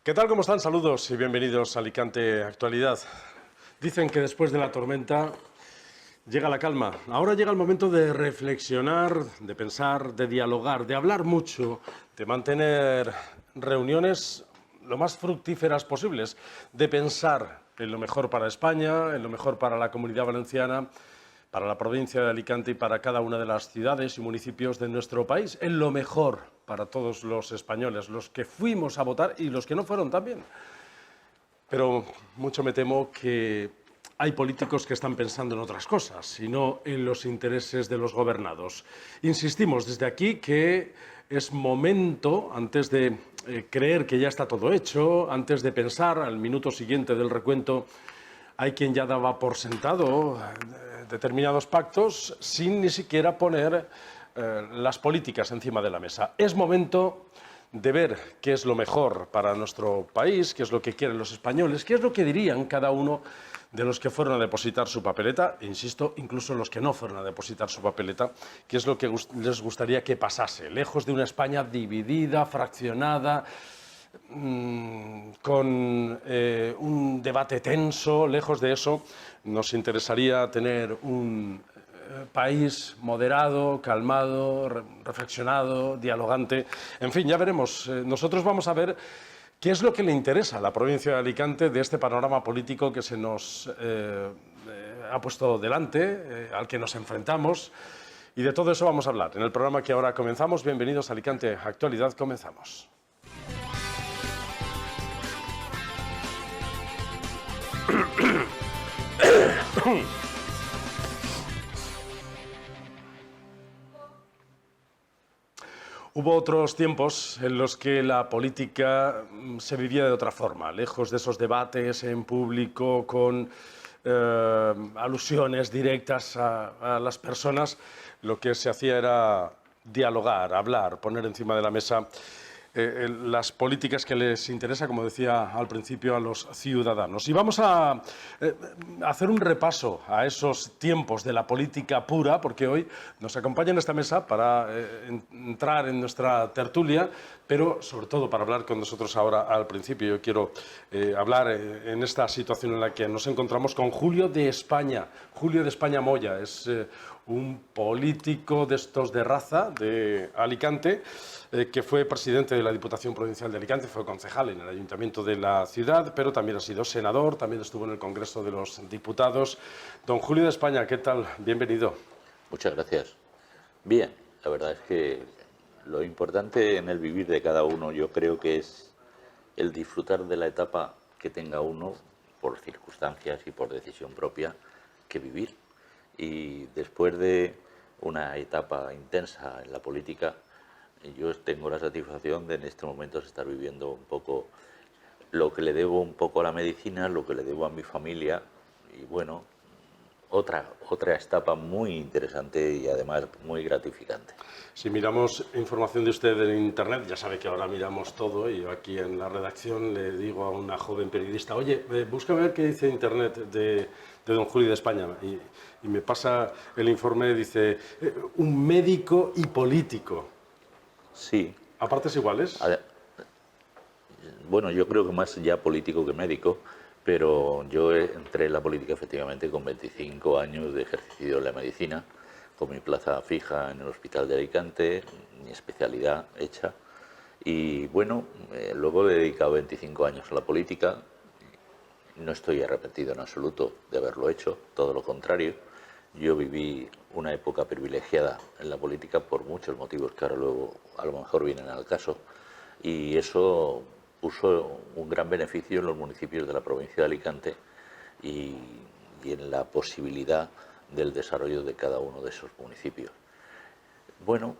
¿Qué tal? ¿Cómo están? Saludos y bienvenidos a Alicante Actualidad. Dicen que después de la tormenta llega la calma. Ahora llega el momento de reflexionar, de pensar, de dialogar, de hablar mucho, de mantener reuniones lo más fructíferas posibles, de pensar en lo mejor para España, en lo mejor para la Comunidad Valenciana, para la provincia de Alicante y para cada una de las ciudades y municipios de nuestro país, en lo mejor para todos los españoles, los que fuimos a votar y los que no fueron también. Pero mucho me temo que hay políticos que están pensando en otras cosas y no en los intereses de los gobernados. Insistimos desde aquí que es momento, antes de creer que ya está todo hecho, antes de pensar al minuto siguiente del recuento, hay quien ya daba por sentado determinados pactos sin ni siquiera poner las políticas encima de la mesa. Es momento de ver qué es lo mejor para nuestro país, qué es lo que quieren los españoles, qué es lo que dirían cada uno de los que fueron a depositar su papeleta, e insisto, incluso los que no fueron a depositar su papeleta, qué es lo que les gustaría que pasase, lejos de una España dividida, fraccionada, con un debate tenso. Lejos de eso, nos interesaría tener un país moderado, calmado, reflexionado, dialogante. En fin, ya veremos. Nosotros vamos a ver qué es lo que le interesa a la provincia de Alicante de este panorama político que se nos ha puesto delante, al que nos enfrentamos. Y de todo eso vamos a hablar en el programa que ahora comenzamos. Bienvenidos a Alicante Actualidad. Comenzamos. Hubo otros tiempos en los que la política se vivía de otra forma, lejos de esos debates en público con alusiones directas a las personas. Lo que se hacía era dialogar, hablar, poner encima de la mesa las políticas que les interesa, como decía al principio, a los ciudadanos. Y vamos a hacer un repaso a esos tiempos de la política pura, porque hoy nos acompaña en esta mesa para entrar en nuestra tertulia, pero sobre todo para hablar con nosotros ahora al principio. Yo quiero hablar en esta situación en la que nos encontramos con Julio de España. Julio de España Moya es un político de estos de raza, de Alicante, que fue presidente de la Diputación Provincial de Alicante, fue concejal en el Ayuntamiento de la ciudad, pero también ha sido senador, también estuvo en el Congreso de los Diputados. Don Julio de España, ¿qué tal? Bienvenido. Muchas gracias. Bien, la verdad es que lo importante en el vivir de cada uno yo creo que es el disfrutar de la etapa que tenga uno por circunstancias y por decisión propia que vivir. Y después de una etapa intensa en la política, yo tengo la satisfacción de en este momento estar viviendo un poco lo que le debo un poco a la medicina, lo que le debo a mi familia y bueno, otra etapa muy interesante y además muy gratificante. Si miramos información de usted en Internet, ya sabe que ahora miramos todo y yo aquí en la redacción le digo a una joven periodista, oye, búscame ver qué dice Internet de don Julio de España. Y me pasa el informe, dice, un médico y político. Sí. ¿A partes iguales? Bueno, yo creo que más ya político que médico, pero yo entré en la política efectivamente con 25 años de ejercicio de la medicina, con mi plaza fija en el Hospital de Alicante, mi especialidad hecha. Y bueno, luego he dedicado 25 años a la política. No estoy arrepentido en absoluto de haberlo hecho, todo lo contrario. Yo viví una época privilegiada en la política por muchos motivos que ahora luego a lo mejor vienen al caso. Y eso puso un gran beneficio en los municipios de la provincia de Alicante y en la posibilidad del desarrollo de cada uno de esos municipios. Bueno,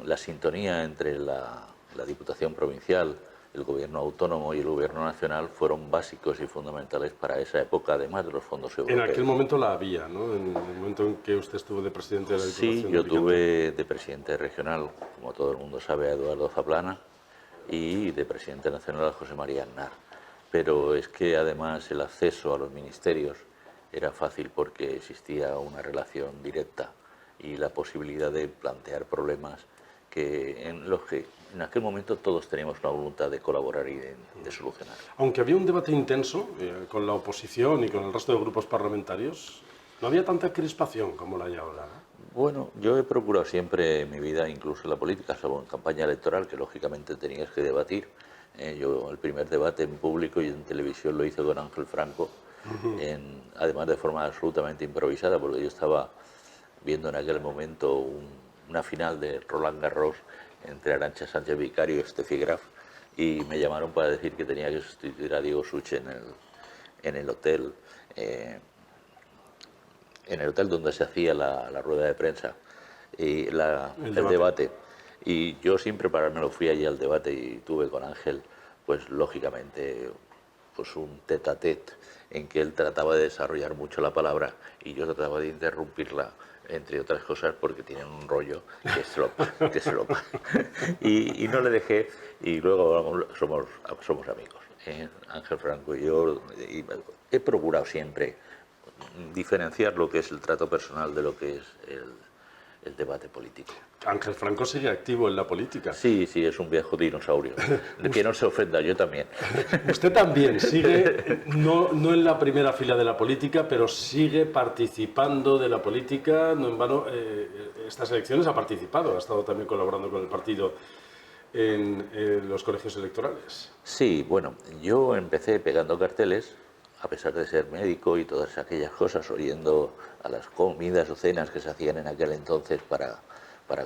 la sintonía entre la Diputación Provincial, el Gobierno Autónomo y el Gobierno Nacional fueron básicos y fundamentales para esa época, además de los fondos europeos. En aquel momento la había, ¿no? En el momento en que usted estuvo de presidente de la Diputación. Sí, yo tuve de presidente regional, como todo el mundo sabe, a Eduardo Zaplana, y de presidente nacional a José María Aznar. Pero es que además el acceso a los ministerios era fácil porque existía una relación directa y la posibilidad de plantear problemas en los que en aquel momento todos teníamos una voluntad de colaborar y de solucionar. Aunque había un debate intenso con la oposición y con el resto de grupos parlamentarios, no había tanta crispación como la hay ahora, ¿no? Bueno, yo he procurado siempre en mi vida, incluso en la política, salvo en campaña electoral, que lógicamente tenías que debatir. Yo el primer debate en público y en televisión lo hice con Ángel Franco, además de forma absolutamente improvisada, porque yo estaba viendo en aquel momento una final de Roland Garros entre Arantxa Sánchez Vicario y Steffi Graf, y me llamaron para decir que tenía que sustituir a Diego Such en el hotel donde se hacía la rueda de prensa y el debate. Y yo sin preparármelo fui allí al debate y tuve con Ángel, pues lógicamente, pues un tete-a-tete en que él trataba de desarrollar mucho la palabra y yo trataba de interrumpirla, entre otras cosas, porque tienen un rollo que se lo y no le dejé, y luego somos amigos, Ángel Franco y yo, y he procurado siempre diferenciar lo que es el trato personal de lo que es el debate político. Ángel Franco sigue activo en la política. Sí, es un viejo dinosaurio. De que no se ofenda, yo también. Usted también sigue, no en la primera fila de la política, pero sigue participando de la política. No en vano, estas elecciones ha participado, ha estado también colaborando con el partido en los colegios electorales. Sí, bueno, yo empecé pegando carteles, a pesar de ser médico y todas aquellas cosas, oyendo a las comidas o cenas que se hacían en aquel entonces para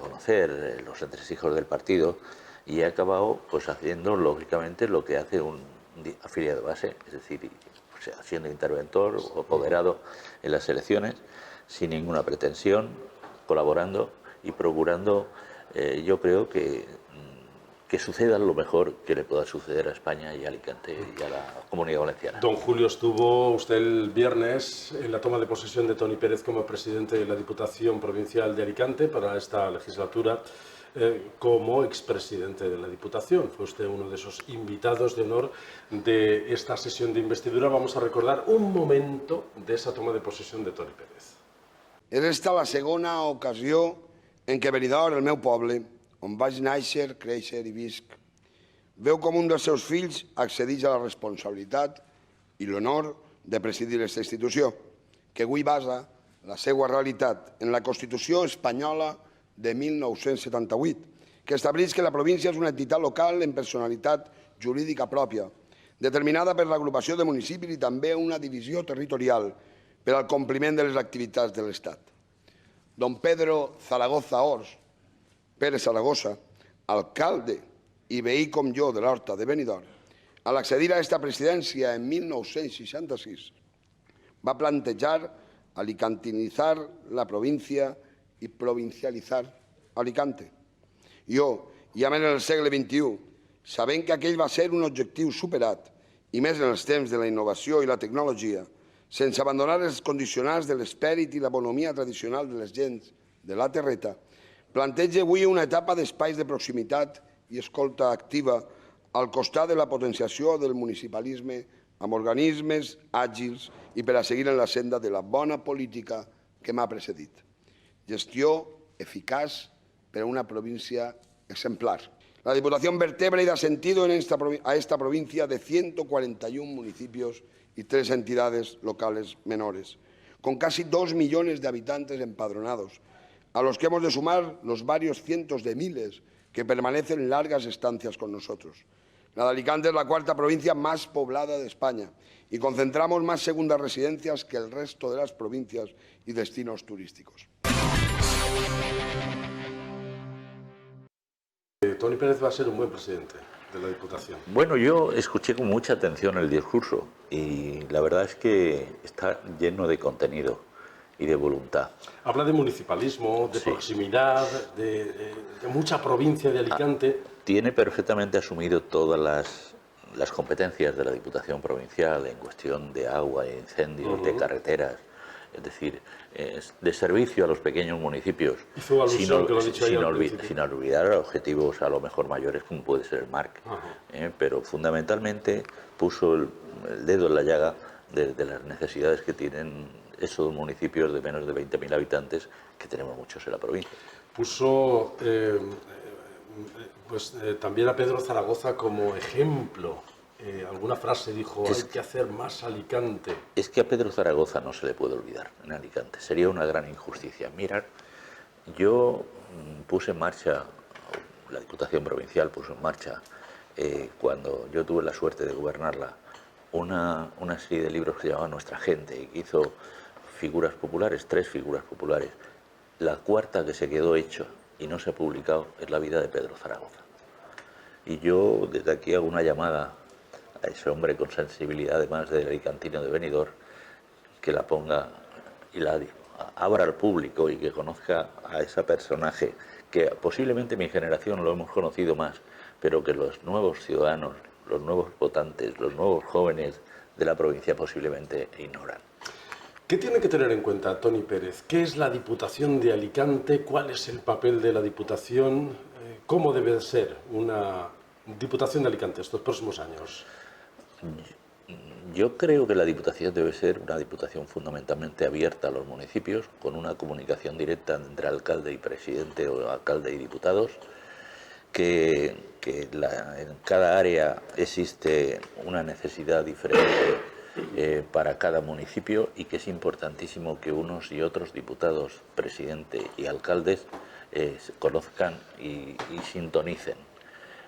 conocer los entresijos del partido, y he acabado pues haciendo lógicamente lo que hace un afiliado de base, es decir, o sea, siendo interventor o apoderado en las elecciones, sin ninguna pretensión, colaborando y procurando, yo creo que suceda lo mejor que le pueda suceder a España y a Alicante y a la Comunidad Valenciana. Don Julio, estuvo usted el viernes en la toma de posesión de Toni Pérez como presidente de la Diputación Provincial de Alicante para esta legislatura, como expresidente de la Diputación. Fue usted uno de esos invitados de honor de esta sesión de investidura. Vamos a recordar un momento de esa toma de posesión de Toni Pérez. És esta la segona ocasió en què Benidorm, el meu poble, on vaig néixer, créixer i visc, veu com un dels seus fills accedeix a la responsabilitat i l'honor de presidir aquesta institució, que avui basa la seva realitat en la Constitució espanyola de 1978, que estableix que la província és una entitat local en personalitat jurídica pròpia, determinada per l'agrupació de municipis i també una divisió territorial per al compliment de les activitats de l'Estat. Don Pedro Zaragoza Ors, Pérez Zaragoza, alcalde i veí com jo de l'Horta de Benidorm, al accedir a esta presidència en 1966, va plantejar alicantinizar la província i provincialitzar Alicante. Jo, ja en el segle XXI, sabent que aquell va ser un objectiu superat, i més en els temps de la innovació i la tecnologia, sense abandonar els condicionants de l'esperit i la bonomia tradicional de les gents de la terreta, planteja avui una etapa d'espais de proximitat i escolta activa al costat de la potenciació del municipalisme amb organismes àgils i per a seguir en la senda de la bona política que m'ha precedit. Gestió eficaç per a una província exemplar. La Diputación vertebra y da sentido a esta provincia de 141 municipios y 3 entidades locales menores, con casi 2 millones de habitantes empadronados, a los que hemos de sumar los varios cientos de miles que permanecen largas estancias con nosotros. La de Alicante es la 4ª provincia más poblada de España y concentramos más segundas residencias que el resto de las provincias y destinos turísticos. Toni Pérez va a ser un buen presidente de la Diputación. Bueno, yo escuché con mucha atención el discurso y la verdad es que está lleno de contenido y de voluntad. Habla de municipalismo, de proximidad, de mucha provincia de Alicante. Tiene perfectamente asumido todas las competencias de la Diputación Provincial en cuestión de agua, de incendios, de carreteras, es decir, de servicio a los pequeños municipios, sin olvidar objetivos a lo mejor mayores como puede ser el MARC, pero fundamentalmente puso el dedo en la llaga de las necesidades que tienen esos municipios de menos de 20.000 habitantes, que tenemos muchos en la provincia. Puso también a Pedro Zaragoza como ejemplo. Alguna frase dijo, hay que hacer más Alicante. Es que a Pedro Zaragoza no se le puede olvidar en Alicante. Sería una gran injusticia. Mirad, yo puse en marcha, la Diputación Provincial puso en marcha, cuando yo tuve la suerte de gobernarla, una serie de libros que se llamaba Nuestra Gente, y que hizo figuras populares, 3 figuras populares. La cuarta que se quedó hecha y no se ha publicado es La vida de Pedro Zaragoza. Y yo desde aquí hago una llamada a ese hombre con sensibilidad, además del alicantino de Benidorm, que la ponga y la abra al público y que conozca a ese personaje que posiblemente mi generación lo hemos conocido más, pero que los nuevos ciudadanos, los nuevos votantes, los nuevos jóvenes de la provincia posiblemente ignoran. ¿Qué tiene que tener en cuenta Toni Pérez? ¿Qué es la Diputación de Alicante? ¿Cuál es el papel de la Diputación? ¿Cómo debe ser una Diputación de Alicante estos próximos años? Yo creo que la Diputación debe ser una Diputación fundamentalmente abierta a los municipios, con una comunicación directa entre alcalde y presidente o alcalde y diputados, que en cada área existe una necesidad diferente para cada municipio y que es importantísimo que unos y otros diputados, presidente y alcaldes se conozcan y sintonicen.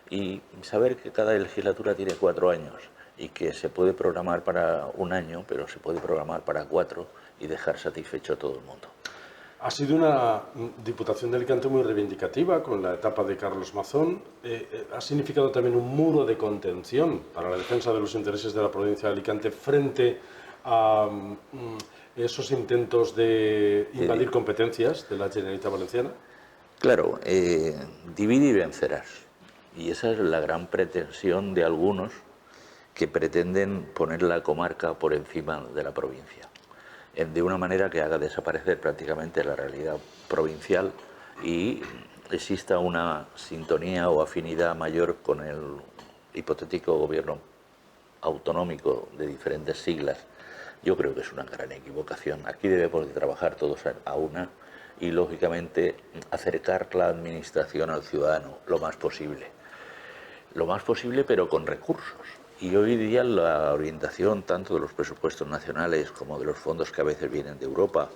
Y saber que cada legislatura tiene 4 años y que se puede programar para un año, pero se puede programar para 4 y dejar satisfecho a todo el mundo. Ha sido una Diputación de Alicante muy reivindicativa con la etapa de Carlos Mazón. Ha significado también un muro de contención para la defensa de los intereses de la provincia de Alicante frente a esos intentos de invadir competencias de la Generalitat Valenciana. Claro, divide y vencerás. Y esa es la gran pretensión de algunos que pretenden poner la comarca por encima de la provincia, de una manera que haga desaparecer prácticamente la realidad provincial y exista una sintonía o afinidad mayor con el hipotético gobierno autonómico de diferentes siglas. Yo creo que es una gran equivocación. Aquí debemos de trabajar todos a una y, lógicamente, acercar la administración al ciudadano lo más posible, pero con recursos. Y hoy día la orientación tanto de los presupuestos nacionales como de los fondos que a veces vienen de Europa,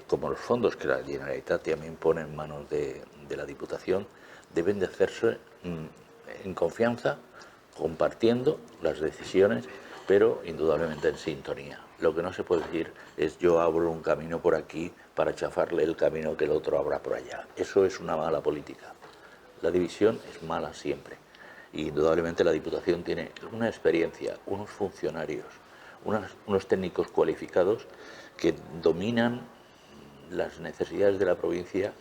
como los fondos que la Generalitat también pone en manos de la Diputación, deben de hacerse en confianza, compartiendo las decisiones, pero indudablemente en sintonía. Lo que no se puede decir es yo abro un camino por aquí para chafarle el camino que el otro abra por allá. Eso es una mala política. La división es mala siempre. Y indudablemente la Diputación tiene una experiencia, unos funcionarios, unos técnicos cualificados que dominan las necesidades de la provincia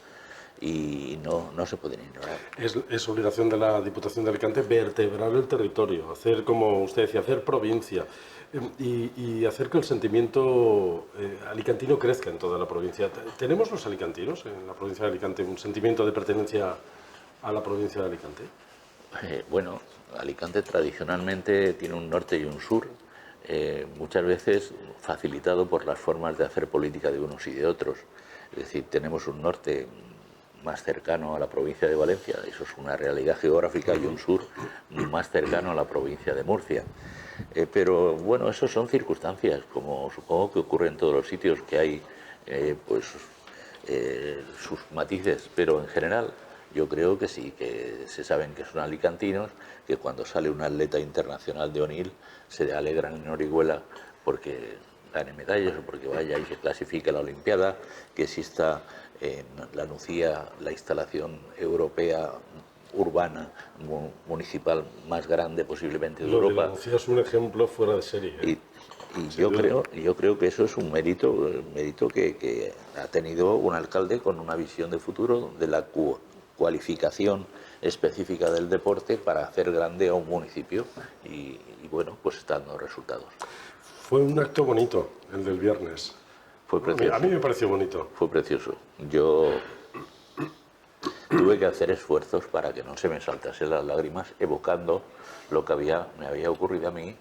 y no se pueden ignorar. Es obligación de la Diputación de Alicante vertebrar el territorio, hacer, como usted decía, hacer provincia y hacer que el sentimiento alicantino crezca en toda la provincia. ¿Tenemos los alicantinos en la provincia de Alicante un sentimiento de pertenencia a la provincia de Alicante? Bueno, Alicante tradicionalmente tiene un norte y un sur, muchas veces facilitado por las formas de hacer política de unos y de otros. Es decir, tenemos un norte más cercano a la provincia de Valencia, eso es una realidad geográfica, y un sur más cercano a la provincia de Murcia. Pero bueno, eso son circunstancias, como supongo que ocurre en todos los sitios, que hay sus matices, pero en general yo creo que sí, que se saben que son alicantinos, que cuando sale un atleta internacional de Onil se alegran en Orihuela porque gane medallas o porque vaya y se clasifique a la Olimpiada, que exista en la Nucía la instalación europea urbana municipal más grande posiblemente de Europa. La Nucía es un ejemplo fuera de serie. Y yo creo que eso es un mérito que ha tenido un alcalde con una visión de futuro de la cualificación específica del deporte para hacer grande a un municipio y bueno, pues está dando resultados. Fue un acto bonito el del viernes. Fue precioso. A mí me pareció bonito. Fue precioso. Yo tuve que hacer esfuerzos para que no se me saltasen las lágrimas, evocando lo que me había ocurrido a mí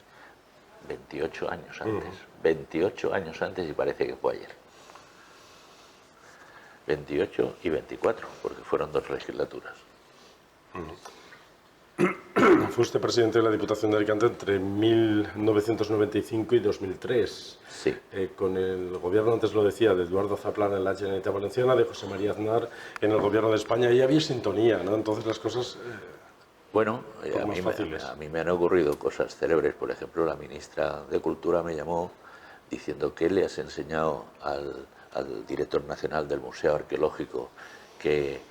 28 años antes. 28 años antes y parece que fue ayer. 28 y 24, porque fueron 2 legislaturas. Fue usted presidente de la Diputación de Alicante entre 1995 y 2003. Sí. Con el gobierno, antes lo decía, de Eduardo Zaplana en la Generalitat Valenciana, de José María Aznar en el gobierno de España, y había sintonía, ¿no? Entonces las cosas... Bueno, más a mí me han ocurrido cosas célebres. Por ejemplo, la ministra de Cultura me llamó diciendo que le has enseñado al director nacional del Museo Arqueológico que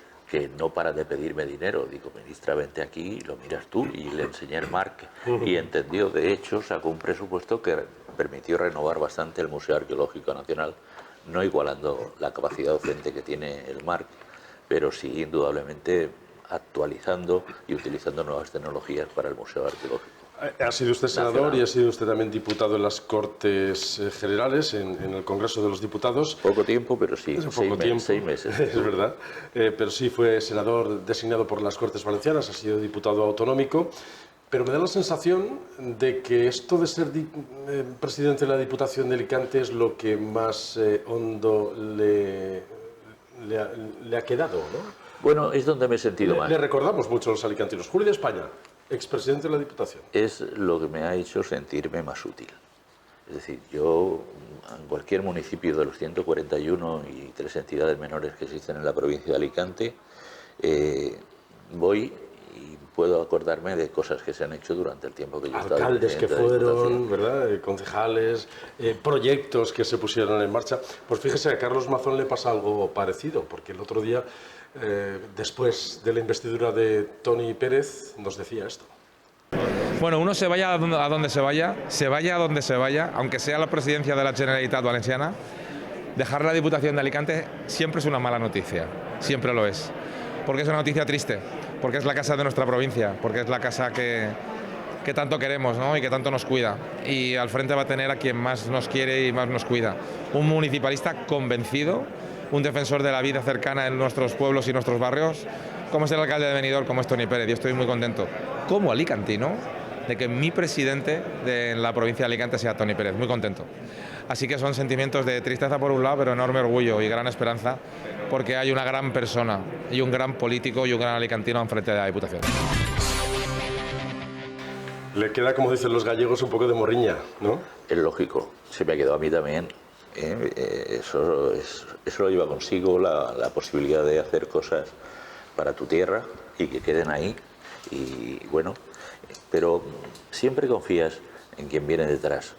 no para de pedirme dinero. Digo, ministra, vente aquí y lo miras tú. Y le enseñé el MARC y entendió. De hecho, sacó un presupuesto que permitió renovar bastante el Museo Arqueológico Nacional, no igualando la capacidad docente que tiene el MARC, pero sí indudablemente actualizando y utilizando nuevas tecnologías para el Museo Arqueológico. Ha sido usted senador y ha sido usted también diputado en las Cortes Generales, en el Congreso de los Diputados. Poco tiempo, pero sí, seis meses. Es verdad, pero sí fue senador designado por las Cortes Valencianas, ha sido diputado autonómico, pero me da la sensación de que esto de ser presidente de la Diputación de Alicante es lo que más hondo le ha quedado, ¿no? Bueno, es donde me he sentido más. Le recordamos mucho a los alicantinos. Julio de España, expresidente de la Diputación. Es lo que me ha hecho sentirme más útil. Es decir, yo en cualquier municipio de los 141 y 3 entidades menores que existen en la provincia de Alicante, voy y puedo acordarme de cosas que se han hecho durante el tiempo que yo he estado. Alcaldes que fueron, ¿verdad? Concejales, proyectos que se pusieron en marcha. Pues fíjese, a Carlos Mazón le pasa algo parecido, porque el otro día, después de la investidura de Toni Pérez, nos decía esto. Bueno, uno se vaya a donde se vaya a donde se vaya, aunque sea la presidencia de la Generalitat Valenciana, dejar la Diputación de Alicante siempre es una mala noticia, siempre lo es. Porque es una noticia triste, porque es la casa de nuestra provincia, porque es la casa que tanto queremos, ¿no? Y que tanto nos cuida. Y al frente va a tener a quien más nos quiere y más nos cuida. Un municipalista convencido, un defensor de la vida cercana en nuestros pueblos y nuestros barrios, como es el alcalde de Benidorm, como es Toni Pérez. Yo estoy muy contento, como alicantino, de que mi presidente de la provincia de Alicante sea Toni Pérez. Muy contento. Así que son sentimientos de tristeza por un lado, pero enorme orgullo y gran esperanza, porque hay una gran persona y un gran político y un gran alicantino enfrente de la Diputación. Le queda, como dicen los gallegos, un poco de morriña, ¿no? Es lógico, se me ha quedado a mí también. Eso lo lleva consigo la posibilidad de hacer cosas para tu tierra y que queden ahí. Y bueno, pero siempre confías en quien viene detrás,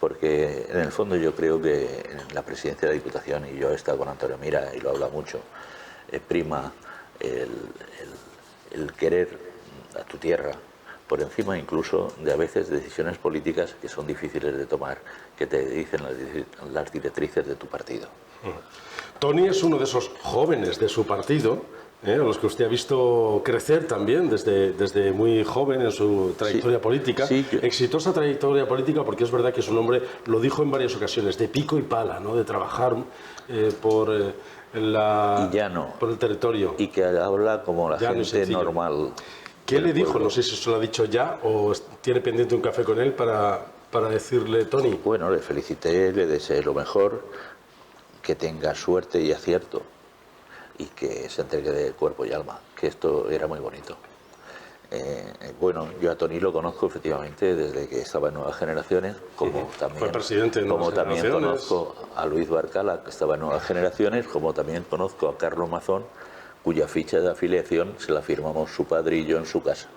porque en el fondo yo creo que en la presidencia de la Diputación, y yo he estado con Antonio Mira y lo habla mucho, prima el querer a tu tierra por encima incluso de a veces decisiones políticas que son difíciles de tomar, que te dicen las directrices de tu partido. Toni es uno de esos jóvenes de su partido, a los que usted ha visto crecer también desde muy joven en su trayectoria política. Sí, exitosa trayectoria política, porque es verdad que es un hombre, lo dijo en varias ocasiones, de pico y pala, ¿no? De trabajar por el territorio. Y que habla como la gente normal. ¿Qué le dijo? No sé si se lo ha dicho ya o tiene pendiente un café con él para decirle, Toni. Bueno, le felicité, le deseé lo mejor, que tenga suerte y acierto y que se entregue de cuerpo y alma, que esto era muy bonito. Bueno, yo a Toni lo conozco efectivamente desde que estaba en Nuevas Generaciones, como también, fue presidente de Nuevas también Generaciones. Conozco a Luis Barcala, que estaba en Nuevas Generaciones, como también conozco a Carlos Mazón, cuya ficha de afiliación se la firmamos su padre y yo en su casa.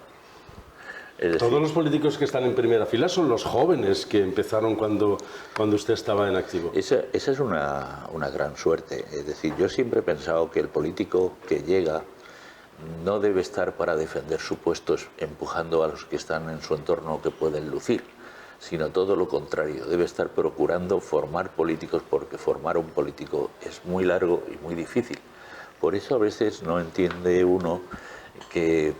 Todos los políticos que están en primera fila son los jóvenes que empezaron cuando usted estaba en activo. Esa es una gran suerte. Es decir, yo siempre he pensado que el político que llega no debe estar para defender su puesto empujando a los que están en su entorno que pueden lucir, sino todo lo contrario. Debe estar procurando formar políticos, porque formar un político es muy largo y muy difícil. Por eso a veces no entiende uno que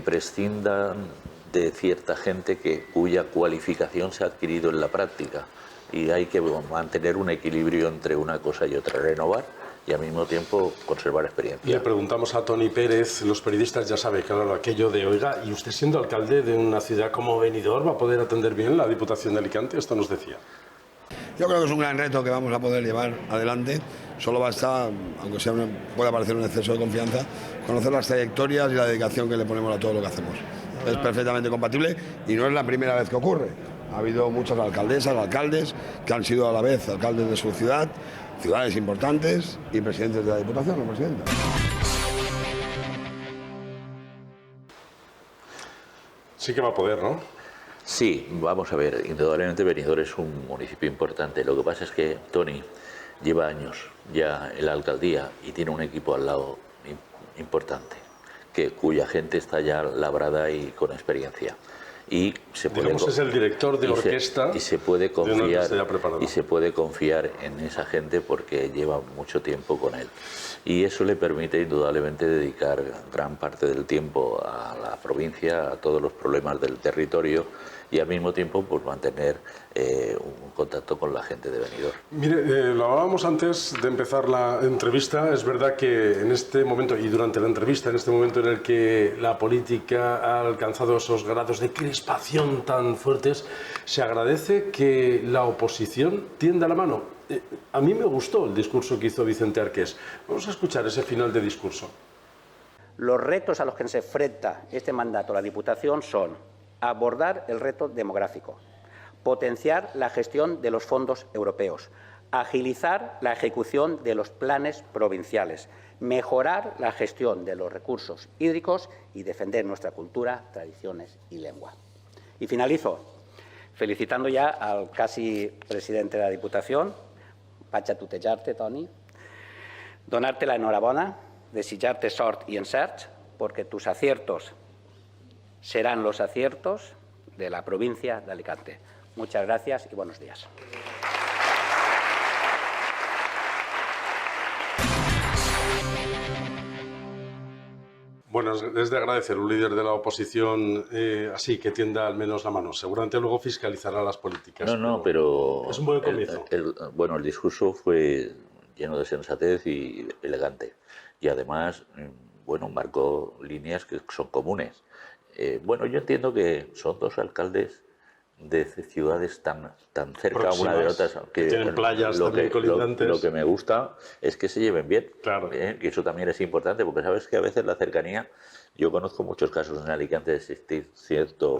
prescindan de cierta gente cuya cualificación se ha adquirido en la práctica, y hay que mantener un equilibrio entre una cosa y otra, renovar y al mismo tiempo conservar experiencia. Le preguntamos a Toni Pérez, los periodistas ya saben, claro, aquello de, oiga, ¿y usted siendo alcalde de una ciudad como Benidorm va a poder atender bien la Diputación de Alicante? Esto nos decía. Yo creo que es un gran reto que vamos a poder llevar adelante. Solo basta, aunque pueda parecer un exceso de confianza, conocer las trayectorias y la dedicación que le ponemos a todo lo que hacemos. Es perfectamente compatible y no es la primera vez que ocurre. Ha habido muchas alcaldesas, alcaldes que han sido a la vez alcaldes de su ciudad, ciudades importantes y presidentes de la Diputación o presidenta. Sí que va a poder, ¿no? Sí, vamos a ver, indudablemente Benidorm es un municipio importante. Lo que pasa es que Toni lleva años ya en la alcaldía y tiene un equipo al lado importante, cuya gente está ya labrada y con experiencia. Y se puede, digamos, es el director de orquesta y se puede confiar y se puede confiar en esa gente porque lleva mucho tiempo con él, y eso le permite indudablemente dedicar gran parte del tiempo a la provincia, a todos los problemas del territorio, y al mismo tiempo pues mantener un contacto con la gente de Benidorm. Mire, lo hablábamos antes de empezar la entrevista. Es verdad que en este momento y durante la entrevista, en este momento en el que la política ha alcanzado esos grados de crispación tan fuertes, se agradece que la oposición tienda la mano. A mí me gustó el discurso que hizo Vicente Arqués. Vamos a escuchar ese final de discurso. Los retos a los que se enfrenta este mandato la Diputación son abordar el reto demográfico, potenciar la gestión de los fondos europeos, agilizar la ejecución de los planes provinciales, mejorar la gestión de los recursos hídricos y defender nuestra cultura, tradiciones y lengua. Y finalizo felicitando ya al casi presidente de la Diputación, vaig a tutejar-te, Toni, donarte la enhorabona, desitjarte sort y encert, porque tus aciertos serán los aciertos de la provincia de Alicante. Muchas gracias y buenos días. Bueno, es de agradecer un líder de la oposición así, que tienda al menos la mano. Seguramente luego fiscalizará las políticas. Pero es un buen comienzo. El discurso fue lleno de sensatez y elegante. Y además, bueno, marcó líneas que son comunes. Yo entiendo que son dos alcaldes de ciudades tan cerca próximas, una de otras, que tienen playas también colindantes. Lo que me gusta es que se lleven bien, claro. Que eso también es importante, porque sabes que a veces la cercanía, yo conozco muchos casos en Alicante de existir cierto,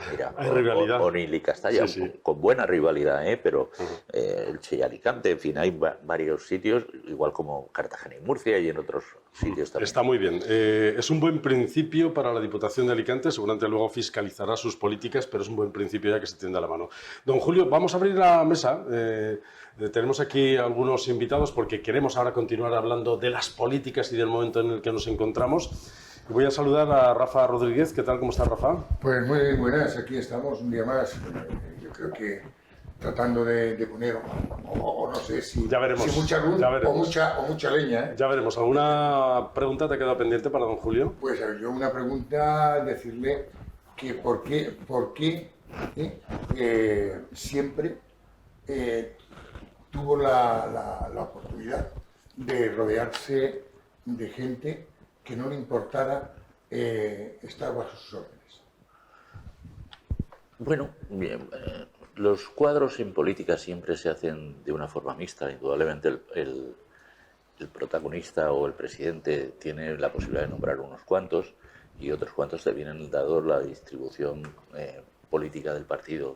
Onil y Castalla, sí. Con buena rivalidad, pero Elche y Alicante, en fin, hay varios sitios, igual como Cartagena y Murcia y en otros sitios también. Está muy bien. Es un buen principio para la Diputación de Alicante, seguramente luego fiscalizará sus políticas, pero es un buen principio ya que se tienda la mano. Don Julio, vamos a abrir la mesa. Tenemos aquí algunos invitados porque queremos ahora continuar hablando de las políticas y del momento en el que nos encontramos. Voy a saludar a Rafa Rodríguez. ¿Qué tal? ¿Cómo está, Rafa? Pues muy buenas, aquí estamos un día más. Yo creo que tratando de poner, o no sé si, ya veremos, si mucha luz o mucha leña. Ya veremos. ¿Alguna pregunta te ha quedado pendiente para don Julio? Pues yo una pregunta, decirle que por qué siempre tuvo la oportunidad de rodearse de gente que no le importara estar bajo sus órdenes. Bueno, bien, los cuadros en política siempre se hacen de una forma mixta. Indudablemente el protagonista o el presidente tiene la posibilidad de nombrar unos cuantos y otros cuantos te vienen dado la distribución política del partido.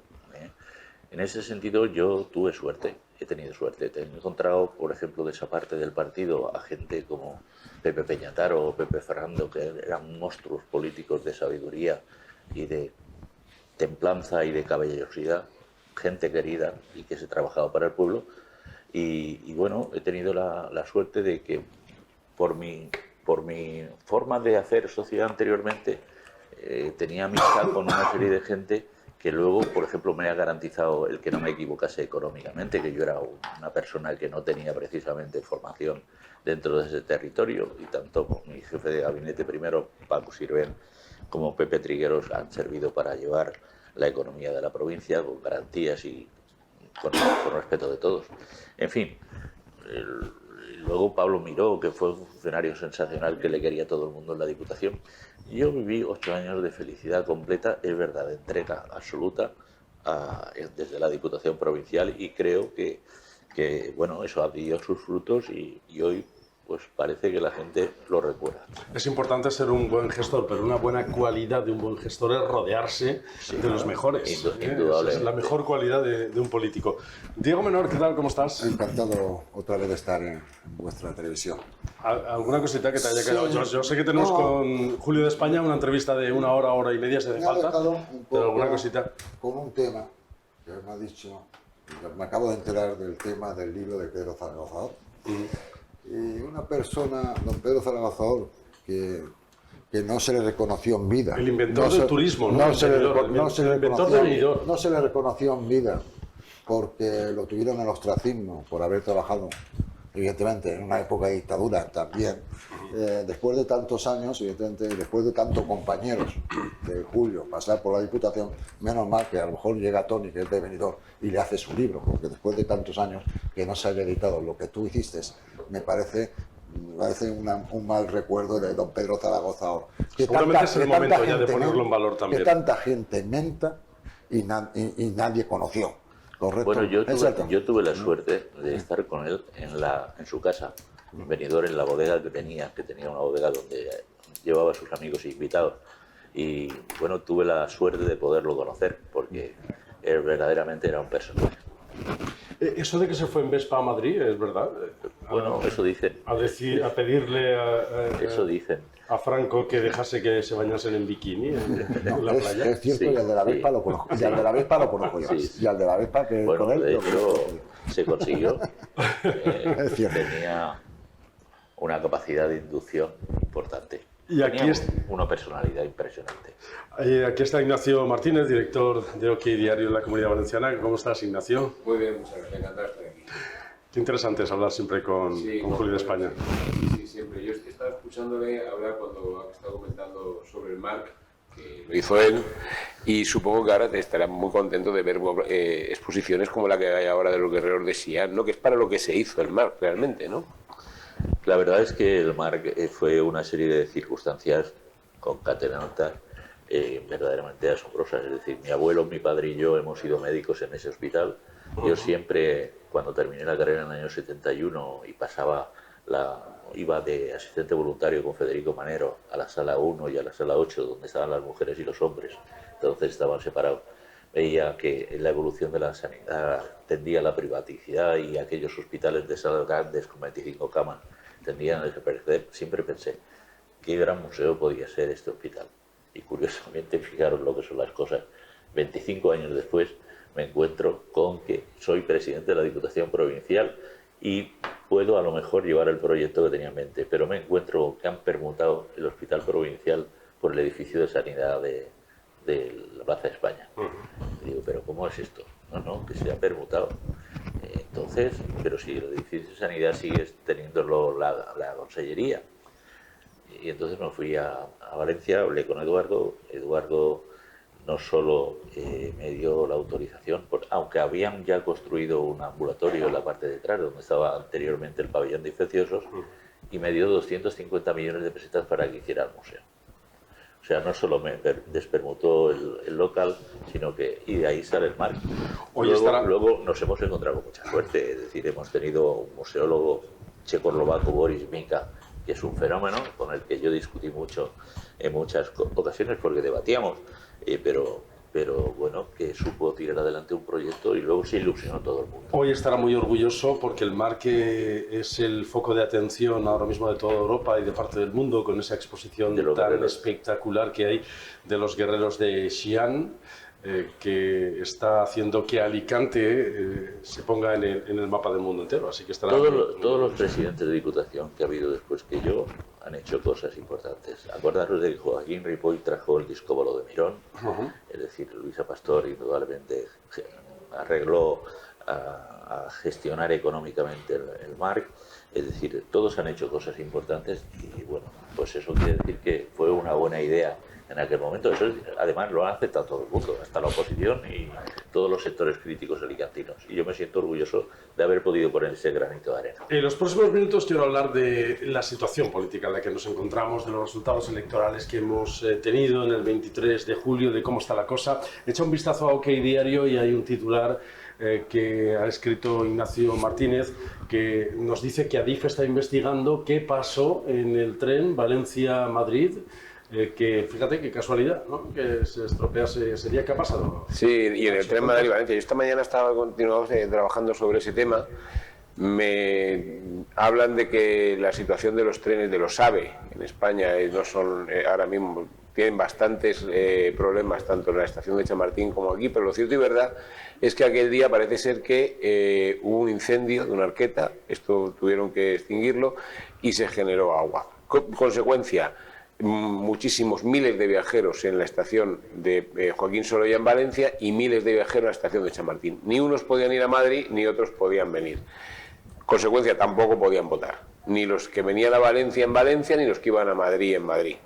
En ese sentido yo tuve suerte. He tenido suerte. He encontrado, por ejemplo, de esa parte del partido a gente como Pepe Peñataro o Pepe Ferrando, que eran monstruos políticos de sabiduría y de templanza y de caballerosidad, gente querida y que se trabajaba para el pueblo. Y bueno, he tenido la suerte de que por mi forma de hacer sociedad anteriormente, tenía amistad con una serie de gente que luego, por ejemplo, me ha garantizado el que no me equivocase económicamente, que yo era una persona que no tenía precisamente formación dentro de ese territorio, y tanto mi jefe de gabinete primero, Paco Sirven, como Pepe Trigueros han servido para llevar la economía de la provincia con garantías y con respeto de todos. En fin, luego Pablo Miró, que fue un funcionario sensacional que le quería a todo el mundo en la Diputación. Yo viví 8 años de felicidad completa, es verdad, de entrega absoluta desde la Diputación Provincial, y creo que que bueno, eso ha dado sus frutos y hoy pues parece que la gente lo recuerda. Es importante ser un buen gestor, pero una buena cualidad de un buen gestor es rodearse de los mejores. Indudablemente. Es la mejor cualidad de un político. Diego Menor, ¿qué tal? ¿Cómo estás? Encantado otra vez de estar en vuestra televisión. ¿Alguna cosita que te haya quedado? Yo sé que tenemos con Julio de España una entrevista de 1 hora, 1 hora y media, si hace falta, pero alguna cosita. Con un tema que me ha dicho, me acabo de enterar del tema del libro de Pedro Zaragoza. Y una persona, don Pedro Zaragoza, que no se le reconoció en vida. El inventor del turismo, ¿no? No se le reconoció en vida porque lo tuvieron en el ostracismo por haber trabajado, evidentemente, en una época de dictadura también. Después de tantos años, evidentemente, después de tantos compañeros de Julio pasar por la Diputación, menos mal que a lo mejor llega Toni, que es de Benidorm, y le hace su libro, porque después de tantos años que no se haya editado lo que tú hiciste, me parece un mal recuerdo de don Pedro Zaragoza. Seguramente es el momento ya de ponerlo en valor también. Que tanta gente menta y nadie conoció. Correcto. Bueno, yo tuve la suerte de estar con él en su casa, en Benidorm, en la bodega que tenía una bodega donde llevaba a sus amigos e invitados. Y bueno, tuve la suerte de poderlo conocer, porque él verdaderamente era un personaje. ¿Eso de que se fue en Vespa a Madrid es verdad? Bueno, eso dicen. A pedirle eso dicen. A Franco que dejase que se bañasen en bikini en la playa. Es cierto, Sí, y al de la Vespa lo conozco. Y al de la Vespa lo conozco yo. Sí. Y al de la Vespa que Bueno, con él de lo conozco hecho, yo. se consiguió. Es cierto. Tenía una capacidad de inducción importante. Y aquí Tenía es- una personalidad impresionante. Aquí está Ignacio Martínez, director de OK Diario en la Comunidad Valenciana. ¿Cómo estás, Ignacio? Muy bien, muchas gracias. Encantado de estar aquí. Qué interesante es hablar siempre con Julio de España. Sí, siempre. Yo estaba escuchándole hablar cuando estaba comentando sobre el MARC, que lo hizo él, y supongo que ahora te estará muy contento de ver exposiciones como la que hay ahora de los guerreros de Xi'an, ¿no? Que es para lo que se hizo el MARC realmente, ¿no? La verdad es que el MARC fue una serie de circunstancias concatenadas verdaderamente asombrosas. Es decir, mi abuelo, mi padre y yo hemos sido médicos en ese hospital. Yo siempre, cuando terminé la carrera en el año 71 y iba de asistente voluntario con Federico Manero a la sala 1 y a la sala 8, donde estaban las mujeres y los hombres, entonces estaban separados, veía que la evolución de la sanidad tendía a la privaticidad y aquellos hospitales de salas grandes con 25 camas tendían a desaparecer. Siempre pensé, qué gran museo podía ser este hospital. Y curiosamente, fijaros lo que son las cosas. 25 años después me encuentro con que soy presidente de la Diputación Provincial y puedo a lo mejor llevar el proyecto que tenía en mente, pero me encuentro que han permutado el Hospital Provincial por el edificio de sanidad de la Plaza de España. Y digo, ¿pero cómo es esto? No, que se ha permutado. Entonces, pero si el edificio de sanidad sigue teniéndolo la consellería. Y entonces me fui a Valencia, hablé con Eduardo. Eduardo no solo me dio la autorización, aunque habían ya construido un ambulatorio en la parte de atrás, donde estaba anteriormente el pabellón de infecciosos, y me dio 250 millones de pesetas para que hiciera el museo. O sea, no solo me despermutó el local, sino que y de ahí sale el MARC. Luego nos hemos encontrado con mucha suerte, es decir, hemos tenido un museólogo checoslovaco, Boris Mika, que es un fenómeno con el que yo discutí mucho en muchas ocasiones porque debatíamos, pero bueno, que supo tirar adelante un proyecto y luego se ilusionó todo el mundo. Hoy estará muy orgulloso porque el MARC es el foco de atención ahora mismo de toda Europa y de parte del mundo, con esa exposición tan espectacular que hay de los guerreros de Xi'an, que está haciendo que Alicante se ponga en el mapa del mundo entero. Así que estará todos los presidentes de Diputación que ha habido después que yo han hecho cosas importantes. Acordaros de que Joaquín Ripoll trajo el discóbalo de Mirón, es decir, Luisa Pastor indudablemente arregló a gestionar económicamente el MARC. Es decir, todos han hecho cosas importantes y bueno, pues eso quiere decir que fue una buena idea en aquel momento. Eso además lo ha aceptado todo el mundo, hasta la oposición y todos los sectores críticos alicantinos. Y yo me siento orgulloso de haber podido poner ese granito de arena. En los próximos minutos quiero hablar de la situación política en la que nos encontramos, de los resultados electorales que hemos tenido en el 23 de julio, de cómo está la cosa. Echa un vistazo a OK Diario y hay un titular que ha escrito Ignacio Martínez, que nos dice que Adif está investigando qué pasó en el tren Valencia-Madrid, que fíjate qué casualidad, ¿no? Que se estropease ese día. ¿Qué ha pasado? Sí, y en el tren Madrid-Valencia. Yo esta mañana estaba continuando trabajando sobre ese tema. Me hablan de que la situación de los trenes de los AVE en España no son ahora mismo, tienen bastantes problemas tanto en la estación de Chamartín como aquí, pero lo cierto y verdad es que aquel día parece ser que hubo un incendio de una arqueta, esto tuvieron que extinguirlo y se generó agua. Consecuencia, muchísimos miles de viajeros en la estación de Joaquín Sorolla en Valencia y miles de viajeros en la estación de Chamartín. Ni unos podían ir a Madrid ni otros podían venir. Consecuencia, tampoco podían votar, ni los que venían a Valencia en Valencia, ni los que iban a Madrid en Madrid.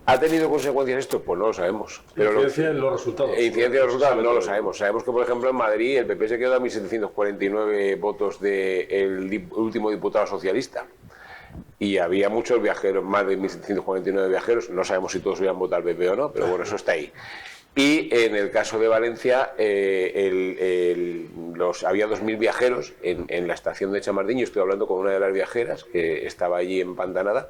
¿Ha tenido consecuencias esto? Pues no lo sabemos. Pero incidencia en los resultados. Incidencia en los resultados no lo sabemos. Sabemos que, por ejemplo, en Madrid el PP se quedó a 1.749 votos del último diputado socialista. Y había muchos viajeros, más de 1.749 viajeros. No sabemos si todos hubieran votado al PP o no, pero bueno, eso está ahí. Y en el caso de Valencia, había 2.000 viajeros en la estación de Chamartín. Yo estoy hablando con una de las viajeras que estaba allí empantanada,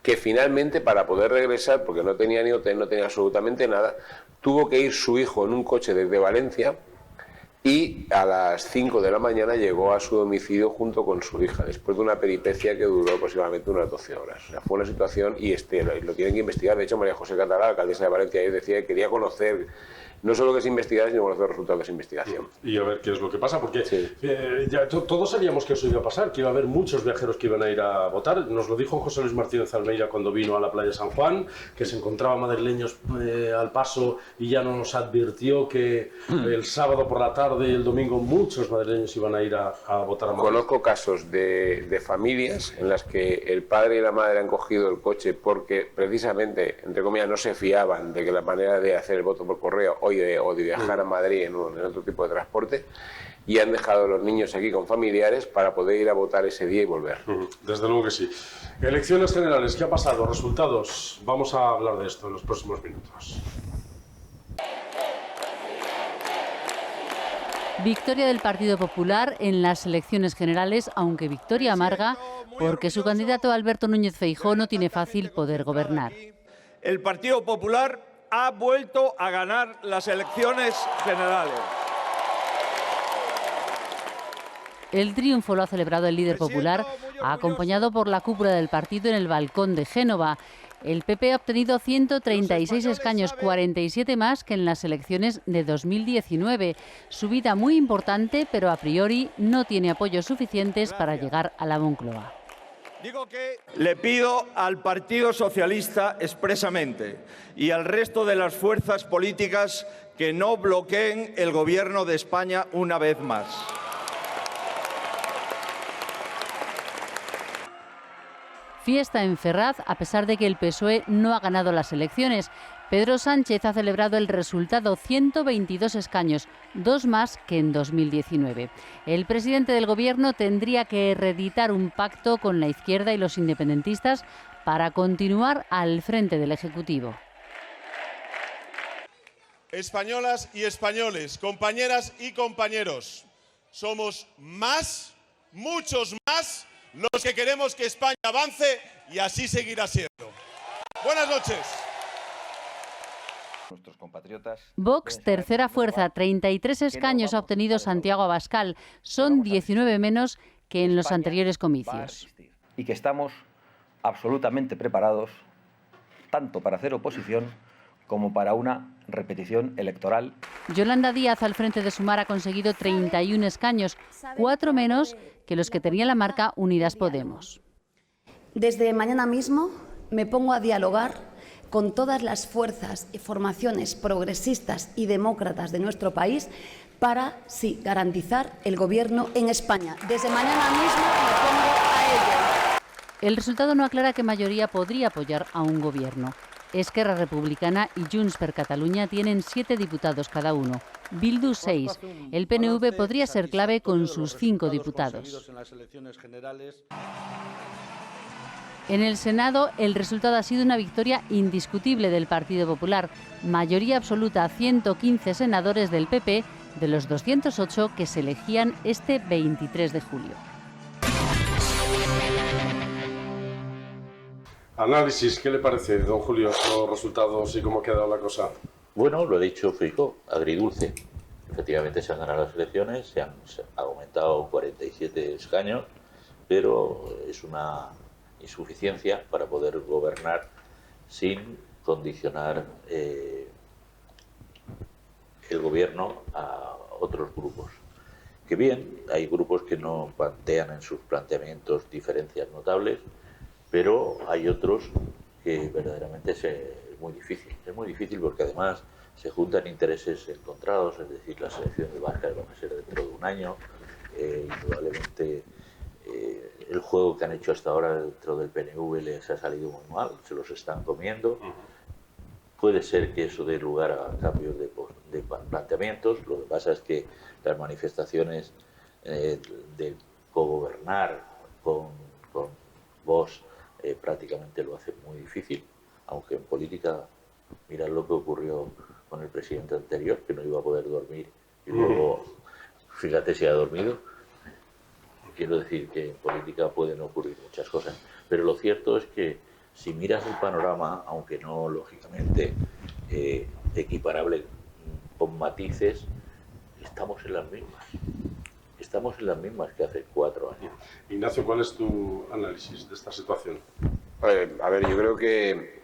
que finalmente, para poder regresar, porque no tenía ni hotel, no tenía absolutamente nada, tuvo que ir su hijo en un coche desde Valencia y a las 5 de la mañana llegó a su domicilio junto con su hija, después de una peripecia que duró aproximadamente unas 12 horas. O sea, fue una situación, y lo tienen que investigar. De hecho, María José Catalá, alcaldesa de Valencia, ayer decía que quería conocer no solo que se investigara, sino conocer los resultados de esa investigación. Y a ver qué es lo que pasa, porque sí. Ya todos sabíamos que eso iba a pasar, que iba a haber muchos viajeros que iban a ir a votar. Nos lo dijo José Luis Martínez Almeida cuando vino a la playa San Juan, que se encontraban madrileños al paso y ya nos advirtió que el sábado por la tarde y el domingo muchos madrileños iban a ir a votar a Madrid. Conozco casos de familias en las que el padre y la madre han cogido el coche porque precisamente, entre comillas, no se fiaban de que la manera de hacer el voto por correo o de viajar a Madrid en otro tipo de transporte, y han dejado a los niños aquí con familiares para poder ir a votar ese día y volver. Desde luego que sí. Elecciones generales, ¿qué ha pasado? Resultados. Vamos a hablar de esto en los próximos minutos. Victoria del Partido Popular en las elecciones generales, aunque victoria amarga, porque su candidato Alberto Núñez Feijóo no tiene fácil poder gobernar. El Partido Popular ha vuelto a ganar las elecciones generales. El triunfo lo ha celebrado el líder popular, acompañado por la cúpula del partido en el balcón de Génova. El PP ha obtenido 136 escaños, 47 más que en las elecciones de 2019. Subida muy importante, pero a priori no tiene apoyos suficientes para llegar a la Moncloa. Le pido al Partido Socialista expresamente y al resto de las fuerzas políticas que no bloqueen el Gobierno de España una vez más. Fiesta en Ferraz, a pesar de que el PSOE no ha ganado las elecciones. Pedro Sánchez ha celebrado el resultado, 122 escaños, 2 más que en 2019. El presidente del Gobierno tendría que reeditar un pacto con la izquierda y los independentistas para continuar al frente del Ejecutivo. Españolas y españoles, compañeras y compañeros, somos más, muchos más, los que queremos que España avance y así seguirá siendo. Buenas noches. Vox, tercera fuerza, 33 escaños ha obtenido Santiago Abascal. Son 19 menos que en los anteriores comicios. Y que estamos absolutamente preparados tanto para hacer oposición como para una repetición electoral. Yolanda Díaz, al frente de Sumar, ha conseguido 31 escaños, 4 menos que los que tenía la marca Unidas Podemos. Desde mañana mismo me pongo a dialogar con todas las fuerzas y formaciones progresistas y demócratas de nuestro país para, sí, garantizar el gobierno en España. Desde mañana mismo me pongo a ello. El resultado no aclara qué mayoría podría apoyar a un gobierno. Esquerra Republicana y Junts per Catalunya tienen 7 diputados cada uno, Bildu 6. El PNV podría ser clave con sus 5 diputados. En el Senado, el resultado ha sido una victoria indiscutible del Partido Popular. Mayoría absoluta, 115 senadores del PP de los 208 que se elegían este 23 de julio. Análisis, ¿qué le parece, don Julio, estos resultados y cómo ha quedado la cosa? Bueno, lo ha dicho Feijóo, agridulce. Efectivamente se han ganado las elecciones, se han aumentado 47 escaños, pero es una insuficiencia para poder gobernar sin condicionar el gobierno a otros grupos. Que bien, hay grupos que no plantean en sus planteamientos diferencias notables, pero hay otros que verdaderamente es muy difícil. Es muy difícil porque además se juntan intereses encontrados, es decir, las elecciones vascas van a ser dentro de un año, indudablemente el juego que han hecho hasta ahora dentro del PNV les ha salido muy mal, se los están comiendo. Puede ser que eso dé lugar a cambios de planteamientos, lo que pasa es que las manifestaciones de cogobernar con Vox prácticamente lo hace muy difícil, aunque en política, mirad lo que ocurrió con el presidente anterior, que no iba a poder dormir y luego, fíjate si ha dormido. Quiero decir que en política pueden ocurrir muchas cosas, pero lo cierto es que si miras el panorama, aunque no lógicamente equiparable con matices, estamos en las mismas. Estamos en las mismas que hace 4 años. Ignacio, ¿cuál es tu análisis de esta situación? A ver, yo creo que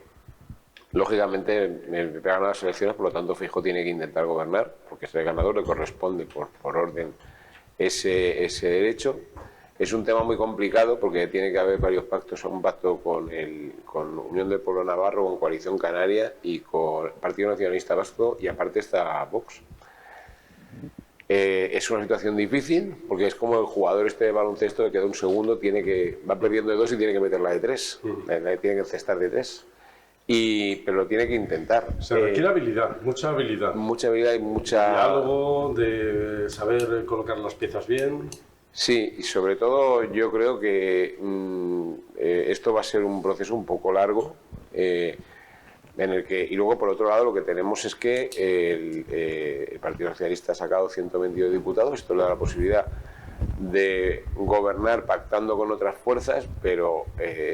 lógicamente me pegan las elecciones, por lo tanto Feijóo tiene que intentar gobernar, porque ser ganador le corresponde por orden ese derecho. Es un tema muy complicado porque tiene que haber varios pactos, un pacto con Unión del Pueblo Navarro, con Coalición Canaria y con Partido Nacionalista Vasco, y aparte está Vox. Es una situación difícil porque es como el jugador este de baloncesto que queda un segundo, va perdiendo de 2 y tiene que meterla de 3, tiene que cestar de 3, pero lo tiene que intentar. Se requiere habilidad, mucha habilidad. Mucha habilidad y mucha... diálogo, de saber colocar las piezas bien. Sí, y sobre todo yo creo que esto va a ser un proceso un poco largo, en el que, y luego por otro lado lo que tenemos es que el Partido Socialista ha sacado 122 diputados, esto le da la posibilidad de gobernar pactando con otras fuerzas, pero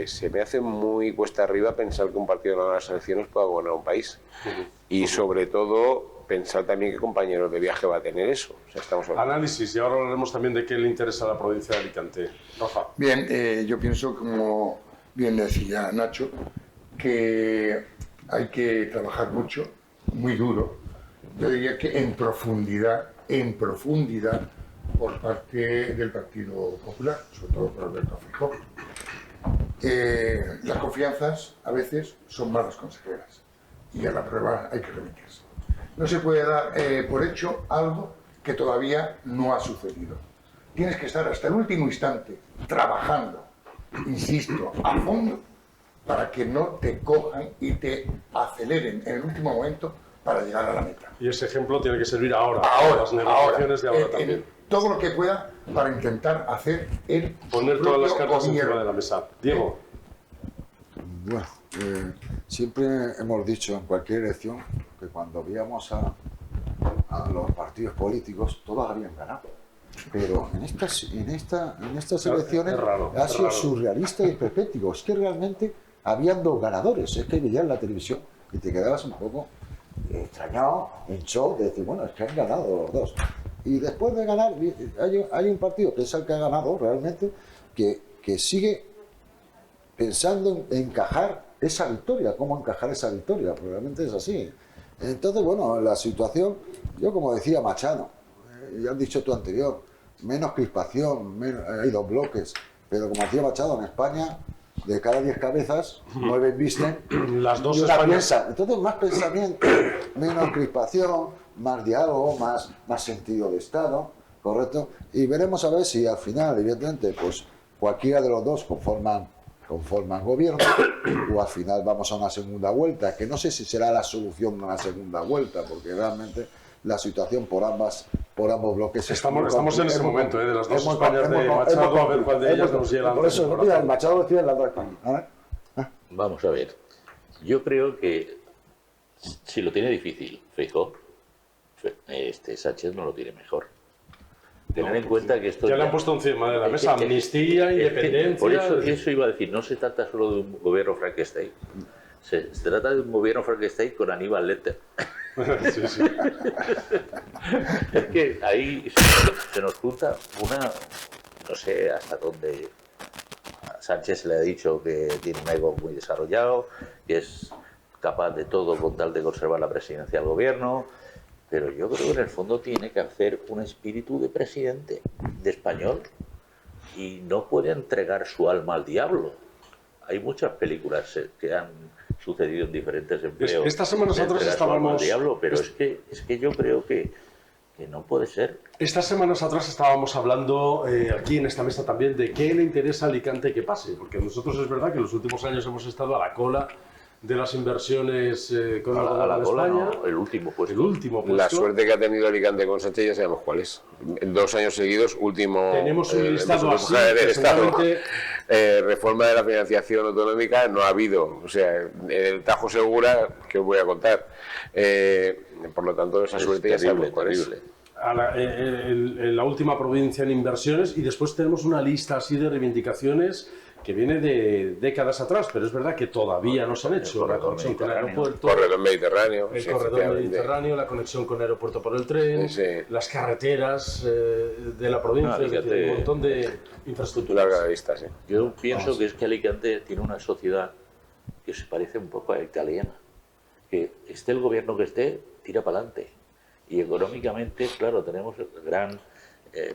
se me hace muy cuesta arriba pensar que un partido que gana las elecciones pueda gobernar un país. Y sobre todo pensar también qué compañeros de viaje va a tener eso. O sea, estamos hablando. Análisis, y ahora hablaremos también de qué le interesa a la provincia de Alicante. Rafa. Bien, yo pienso, como bien decía Nacho, que hay que trabajar mucho, muy duro. Yo diría que en profundidad, por parte del Partido Popular, sobre todo por Alberto Feijóo. Las confianzas a veces son malas consejeras y a la prueba hay que remitirse. No se puede dar por hecho algo que todavía no ha sucedido. Tienes que estar hasta el último instante trabajando, insisto, a fondo, para que no te cojan y te aceleren en el último momento para llegar a la meta. Y ese ejemplo tiene que servir ahora, las negociaciones de ahora también. Todo lo que pueda para intentar hacer el poner todas las cartas encima de la mesa. Diego. Bueno, siempre hemos dicho en cualquier elección que cuando veíamos a los partidos políticos todos habían ganado. Pero en estas elecciones ha sido surrealista y perpético. Es que realmente habían 2 ganadores. Es que veías la televisión y te quedabas un poco extrañado, en shock, de decir, bueno, es que han ganado los 2. Y después de ganar, hay un partido que es el que ha ganado realmente, que sigue pensando en encajar esa victoria, cómo encajar esa victoria, porque realmente es así. Entonces, bueno, la situación, yo como decía Machado, ya has dicho tú anterior, menos crispación, hay 2 bloques, pero como decía Machado, en España, de cada 10 cabezas, 9 visten, las 2 y una Españas. piensa. Entonces, más pensamiento, menos crispación, más diálogo, más sentido de Estado, ¿correcto? Y veremos a ver si al final, evidentemente, pues cualquiera de los 2 conforman gobierno, o al final vamos a una segunda vuelta, que no sé si será la solución de una segunda vuelta, porque realmente la situación por ambos bloques estamos en ese momento, de las 2 Españas de Machado, a ver cuál de ellas nos llega. Por eso, mira, el Machado decía las 2 Españas. Vamos a ver, yo creo que si lo tiene difícil Feijóo Sánchez no lo tiene mejor. Tener en cuenta que esto ya le han puesto encima de la mesa amnistía, independencia... Por eso iba a decir, no se trata solo de un gobierno Frankenstein. Se trata de un gobierno Frankenstein con Aníbal Lecter. Sí, sí. Es que ahí se nos junta una... No sé hasta dónde... A Sánchez se le ha dicho que tiene un ego muy desarrollado, que es capaz de todo con tal de conservar la presidencia del gobierno, pero yo creo que en el fondo tiene que hacer un espíritu de presidente, de español, y no puede entregar su alma al diablo. Hay muchas películas que han sucedido en diferentes empleos. Esta semana nosotros estábamos... Al diablo, pero es que yo creo que no puede ser. Estas semanas atrás estábamos hablando aquí en esta mesa también de qué le interesa a Alicante que pase, porque nosotros es verdad que en los últimos años hemos estado a la cola de las inversiones con el gobierno de España. No, el último puesto. La suerte que ha tenido Alicante con Sánchez ya sabemos cuál es. 2 años seguidos, último... Tenemos un listado así, del Estado. seguramente... Reforma de la financiación autonómica no ha habido. O sea, el Tajo Segura, que os voy a contar. Por lo tanto, esa suerte ya sabemos cuál es. En la última provincia en inversiones, y después tenemos una lista así de reivindicaciones que viene de décadas atrás, pero es verdad que todavía no se han hecho. La conexión con el aeropuerto, Corredor Mediterráneo, el corredor mediterráneo, la conexión con el aeropuerto por el tren, las carreteras de la provincia, es decir, un montón de infraestructuras. Larga vista, sí. Yo pienso que es que Alicante tiene una sociedad que se parece un poco a la italiana, que esté el gobierno que esté, tira para adelante. Y económicamente, claro, tenemos el gran...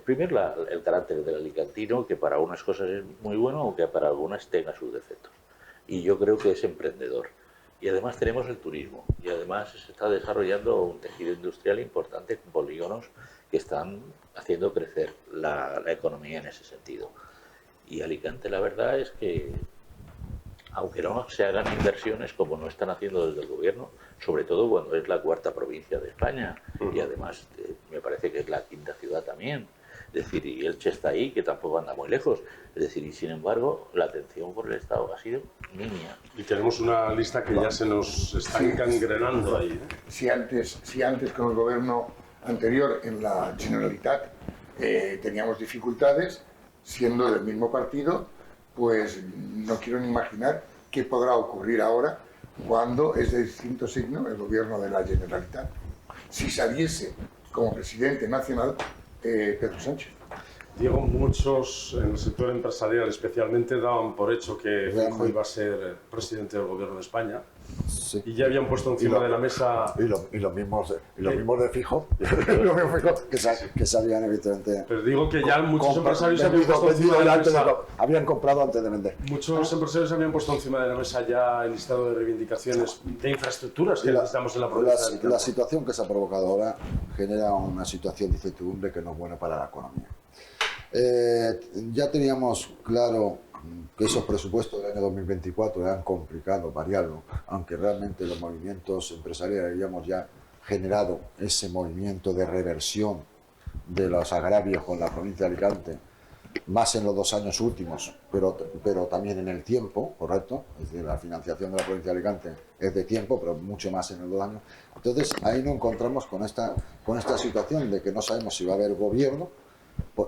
primero, el carácter del alicantino, que para unas cosas es muy bueno, aunque para algunas tenga sus defectos. Y yo creo que es emprendedor. Y además tenemos el turismo. Y además se está desarrollando un tejido industrial importante con polígonos que están haciendo crecer la economía en ese sentido. Y Alicante, la verdad es que, aunque no se hagan inversiones como no están haciendo desde el gobierno, sobre todo cuando es la 4ª provincia de España, y además me parece que es la 5ª ciudad también, es decir, y Elche está ahí, que tampoco anda muy lejos, es decir, y sin embargo la atención por el Estado ha sido mínima. Y tenemos una lista que ya se nos está encangrenando ahí. Si antes con el gobierno anterior en la Generalitat teníamos dificultades, siendo del mismo partido, pues no quiero ni imaginar qué podrá ocurrir ahora cuando es de distinto signo el gobierno de la Generalitat. Si saliese como presidente nacional Pedro Sánchez. Diego, muchos en el sector empresarial especialmente daban por hecho que Feijóo iba a ser presidente del gobierno de España. Sí. Y ya habían puesto encima de la mesa... Y los mismos de Feijóo, que sabían evidentemente... Pero digo que ya muchos empresarios habían puesto encima de la mesa... Habían comprado antes de vender. Muchos empresarios habían puesto encima de la mesa ya el listado de reivindicaciones de infraestructuras que necesitamos en la provincia de Alicante. La situación que se ha provocado ahora genera una situación de incertidumbre que no es buena para la economía. Ya teníamos claro que esos presupuestos del año 2024 eran complicados variarlo, aunque realmente los movimientos empresariales habíamos ya generado ese movimiento de reversión de los agravios con la provincia de Alicante, más en los 2 años últimos, pero también en el tiempo, ¿correcto? Es decir, la financiación de la provincia de Alicante es de tiempo, pero mucho más en los 2 años. Entonces, ahí nos encontramos con esta situación de que no sabemos si va a haber gobierno,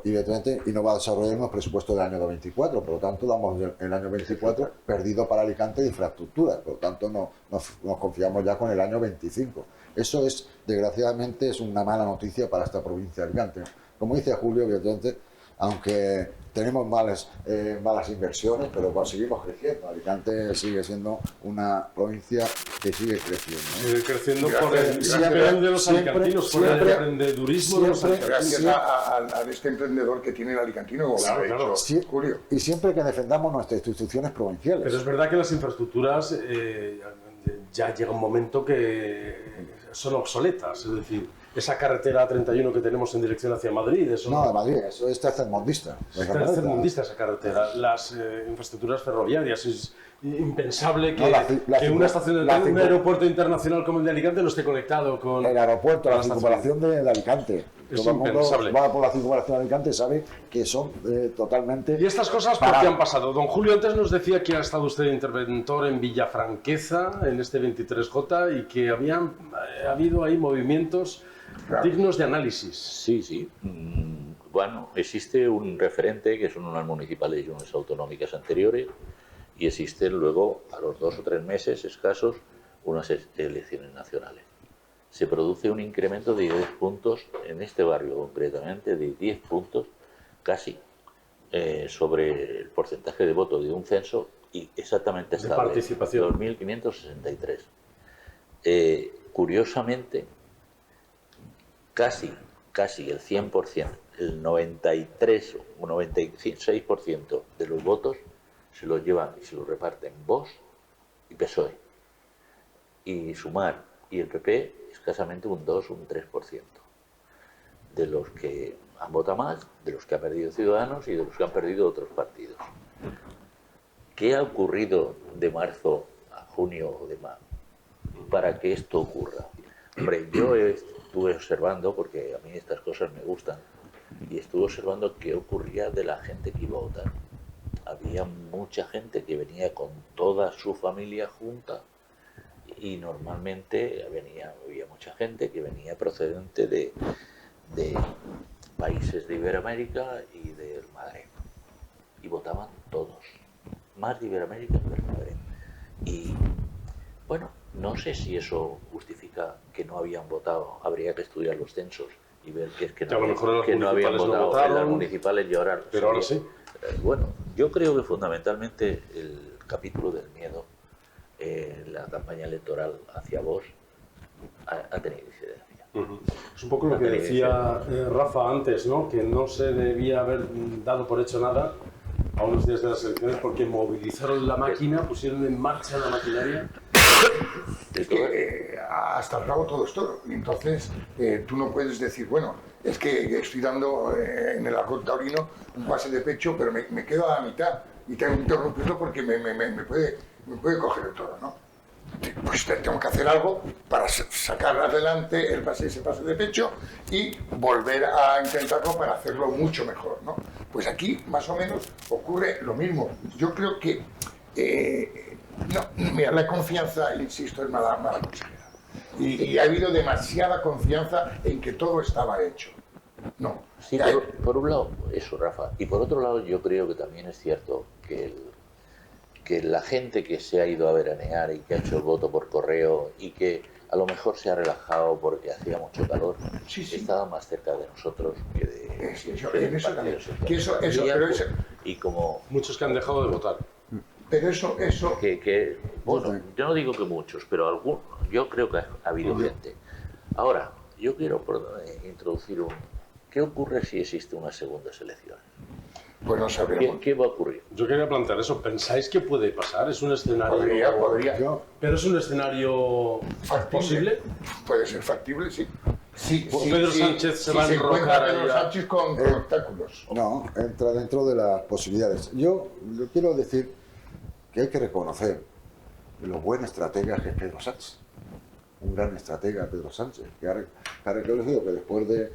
evidentemente, y no va a desarrollarnos presupuesto del año 24, por lo tanto damos el año 24 perdido para Alicante de infraestructura, por lo tanto nos confiamos ya con el año 25. Eso es, desgraciadamente, es una mala noticia para esta provincia de Alicante. Como dice Julio, evidentemente, aunque tenemos malas inversiones, pero seguimos creciendo. Alicante sigue siendo una provincia que sigue creciendo. Sigue creciendo por el campeón de los alicantinos, por el emprendedurismo de los alicantinos. Gracias a este emprendedor que tiene el alicantino, como lo ha dicho Julio. Y siempre que defendamos nuestras instituciones provinciales. Pero es verdad que las infraestructuras ya llega un momento que son obsoletas, es decir, esa carretera A31 que tenemos en dirección hacia Madrid... Eso no, de Madrid, eso es tercermundista. Es tercermundista esa carretera. Las infraestructuras ferroviarias, es impensable que, una estación de tren, un aeropuerto internacional como el de Alicante no esté conectado con... El aeropuerto, la circunvalación de Alicante. Es todo impensable. El mundo va por la circunvalación de Alicante sabe que son totalmente... ¿Y estas cosas por qué han pasado? Don Julio antes nos decía que ha estado usted interventor en Villafranqueza, en este 23J, y que ha habido ahí movimientos dignos de análisis. Sí, sí. Bueno, existe un referente que son unas municipales y unas autonómicas anteriores, y existen luego, a los 2 o 3 meses escasos, unas elecciones nacionales. Se produce un incremento de 10 puntos, en este barrio concretamente, de 10 puntos casi, sobre el porcentaje de voto de un censo, y exactamente de estable, participación. 2.563. Curiosamente, casi el 100%, el 93 o 96% de los votos se los llevan y se los reparten Vox y PSOE. Y Sumar y el PP escasamente un 2 o un 3%. De los que han votado más, de los que ha perdido Ciudadanos y de los que han perdido otros partidos. ¿Qué ha ocurrido de marzo a junio o de mayo para que esto ocurra? Hombre, yo estuve observando, porque a mí estas cosas me gustan, y estuve observando qué ocurría de la gente que iba a votar. Había mucha gente que venía con toda su familia junta, y normalmente había mucha gente que venía procedente de países de Iberoamérica y del Magreb, y votaban todos, más de Iberoamérica que del Magreb. Y bueno, no sé si eso justifica que no habían votado. Habría que estudiar los censos y ver que es que no habían votado en las municipales y ahora pero ahora sí. Bueno, yo creo que fundamentalmente el capítulo del miedo, la campaña electoral hacia Vox, ha tenido incidencia. Es un poco lo que decía Rafa antes, ¿no? Que no se debía haber dado por hecho nada a unos días de las elecciones porque movilizaron la máquina, pusieron en marcha la maquinaria. Es que hasta el rabo todo es todo. Y entonces tú no puedes decir, bueno, es que estoy dando en el argot taurino un pase de pecho, pero me quedo a la mitad y tengo que interrumpirlo porque me puede coger el toro, ¿no? Pues tengo que hacer algo para sacar adelante ese pase de pecho y volver a intentarlo para hacerlo mucho mejor, ¿no? Pues aquí más o menos ocurre lo mismo. Yo creo que mira, la confianza, insisto, es mala consejera. Y ha habido demasiada confianza en que todo estaba hecho. No. Sí, por un lado, eso, Rafa. Y por otro lado, yo creo que también es cierto que la gente que se ha ido a veranear y que ha hecho el voto por correo y que a lo mejor se ha relajado porque hacía mucho calor, estaba más cerca de nosotros que de y como muchos que han dejado de votar. Pero eso... bueno, yo no digo que muchos, pero algunos, yo creo que ha habido gente. Ahora, yo quiero introducir ¿qué ocurre si existe unas segundas elecciones? Pues no sabemos. ¿Qué va a ocurrir? Yo quería plantear eso. ¿Pensáis que puede pasar? ¿Es un escenario... Podría. ¿Pero es un escenario posible? Puede ser factible, sí. Pedro Sánchez se va a enrocar ahí. Pedro Sánchez con obstáculos. No, entra dentro de las posibilidades. Yo quiero decir que hay que reconocer lo buen estratega que es Pedro Sánchez. Un gran estratega, Pedro Sánchez, que ha reconocido que después de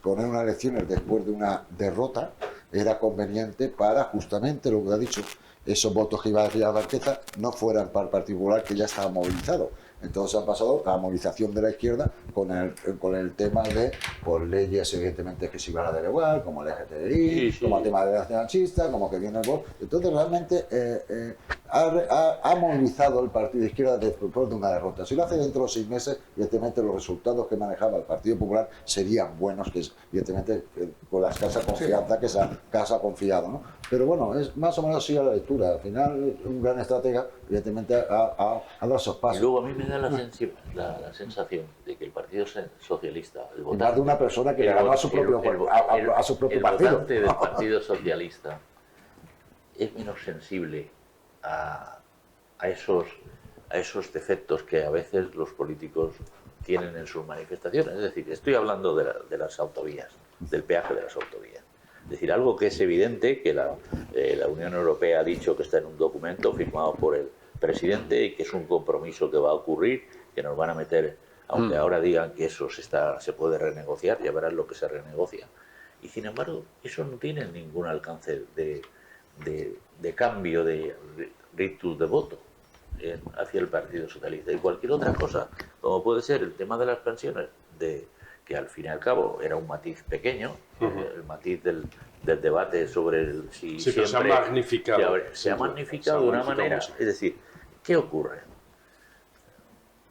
poner unas elecciones después de una derrota era conveniente para justamente lo que ha dicho, esos votos que iba a dar Barqueza no fueran para el particular que ya estaba movilizado. Entonces ha pasado a la movilización de la izquierda con el tema de leyes evidentemente que se iban a derogar, como el LGTBI, como el tema de la anchista, como que viene el voto. Entonces realmente ha movilizado el partido de izquierda después de una derrota. Si lo hace dentro de 6 meses, evidentemente los resultados que manejaba el Partido Popular serían buenos, que es evidentemente con la escasa confianza que se ha confiado, ¿no? Pero bueno, es más o menos así la lectura. Al final, un gran estratega, evidentemente, ha dado esos pasos. Y luego a mí me da la sensación de que el Partido Socialista, el votante, más de una persona que le ganó a su propio partido. El votante del Partido Socialista es menos sensible a esos defectos que a veces los políticos tienen en sus manifestaciones. Es decir, estoy hablando de las autovías, del peaje de las autovías. Es decir, algo que es evidente, que la Unión Europea ha dicho que está en un documento firmado por el presidente y que es un compromiso que va a ocurrir, que nos van a meter, aunque ahora digan que eso se puede renegociar, ya verán lo que se renegocia. Y sin embargo, eso no tiene ningún alcance de cambio de ritus de voto hacia el Partido Socialista. Y cualquier otra cosa, como puede ser el tema de las pensiones, que al fin y al cabo era un matiz pequeño, el matiz del debate sobre el si sí, pero se ha magnificado. Se ha magnificado de una manera, mucho. Es decir, ¿qué ocurre?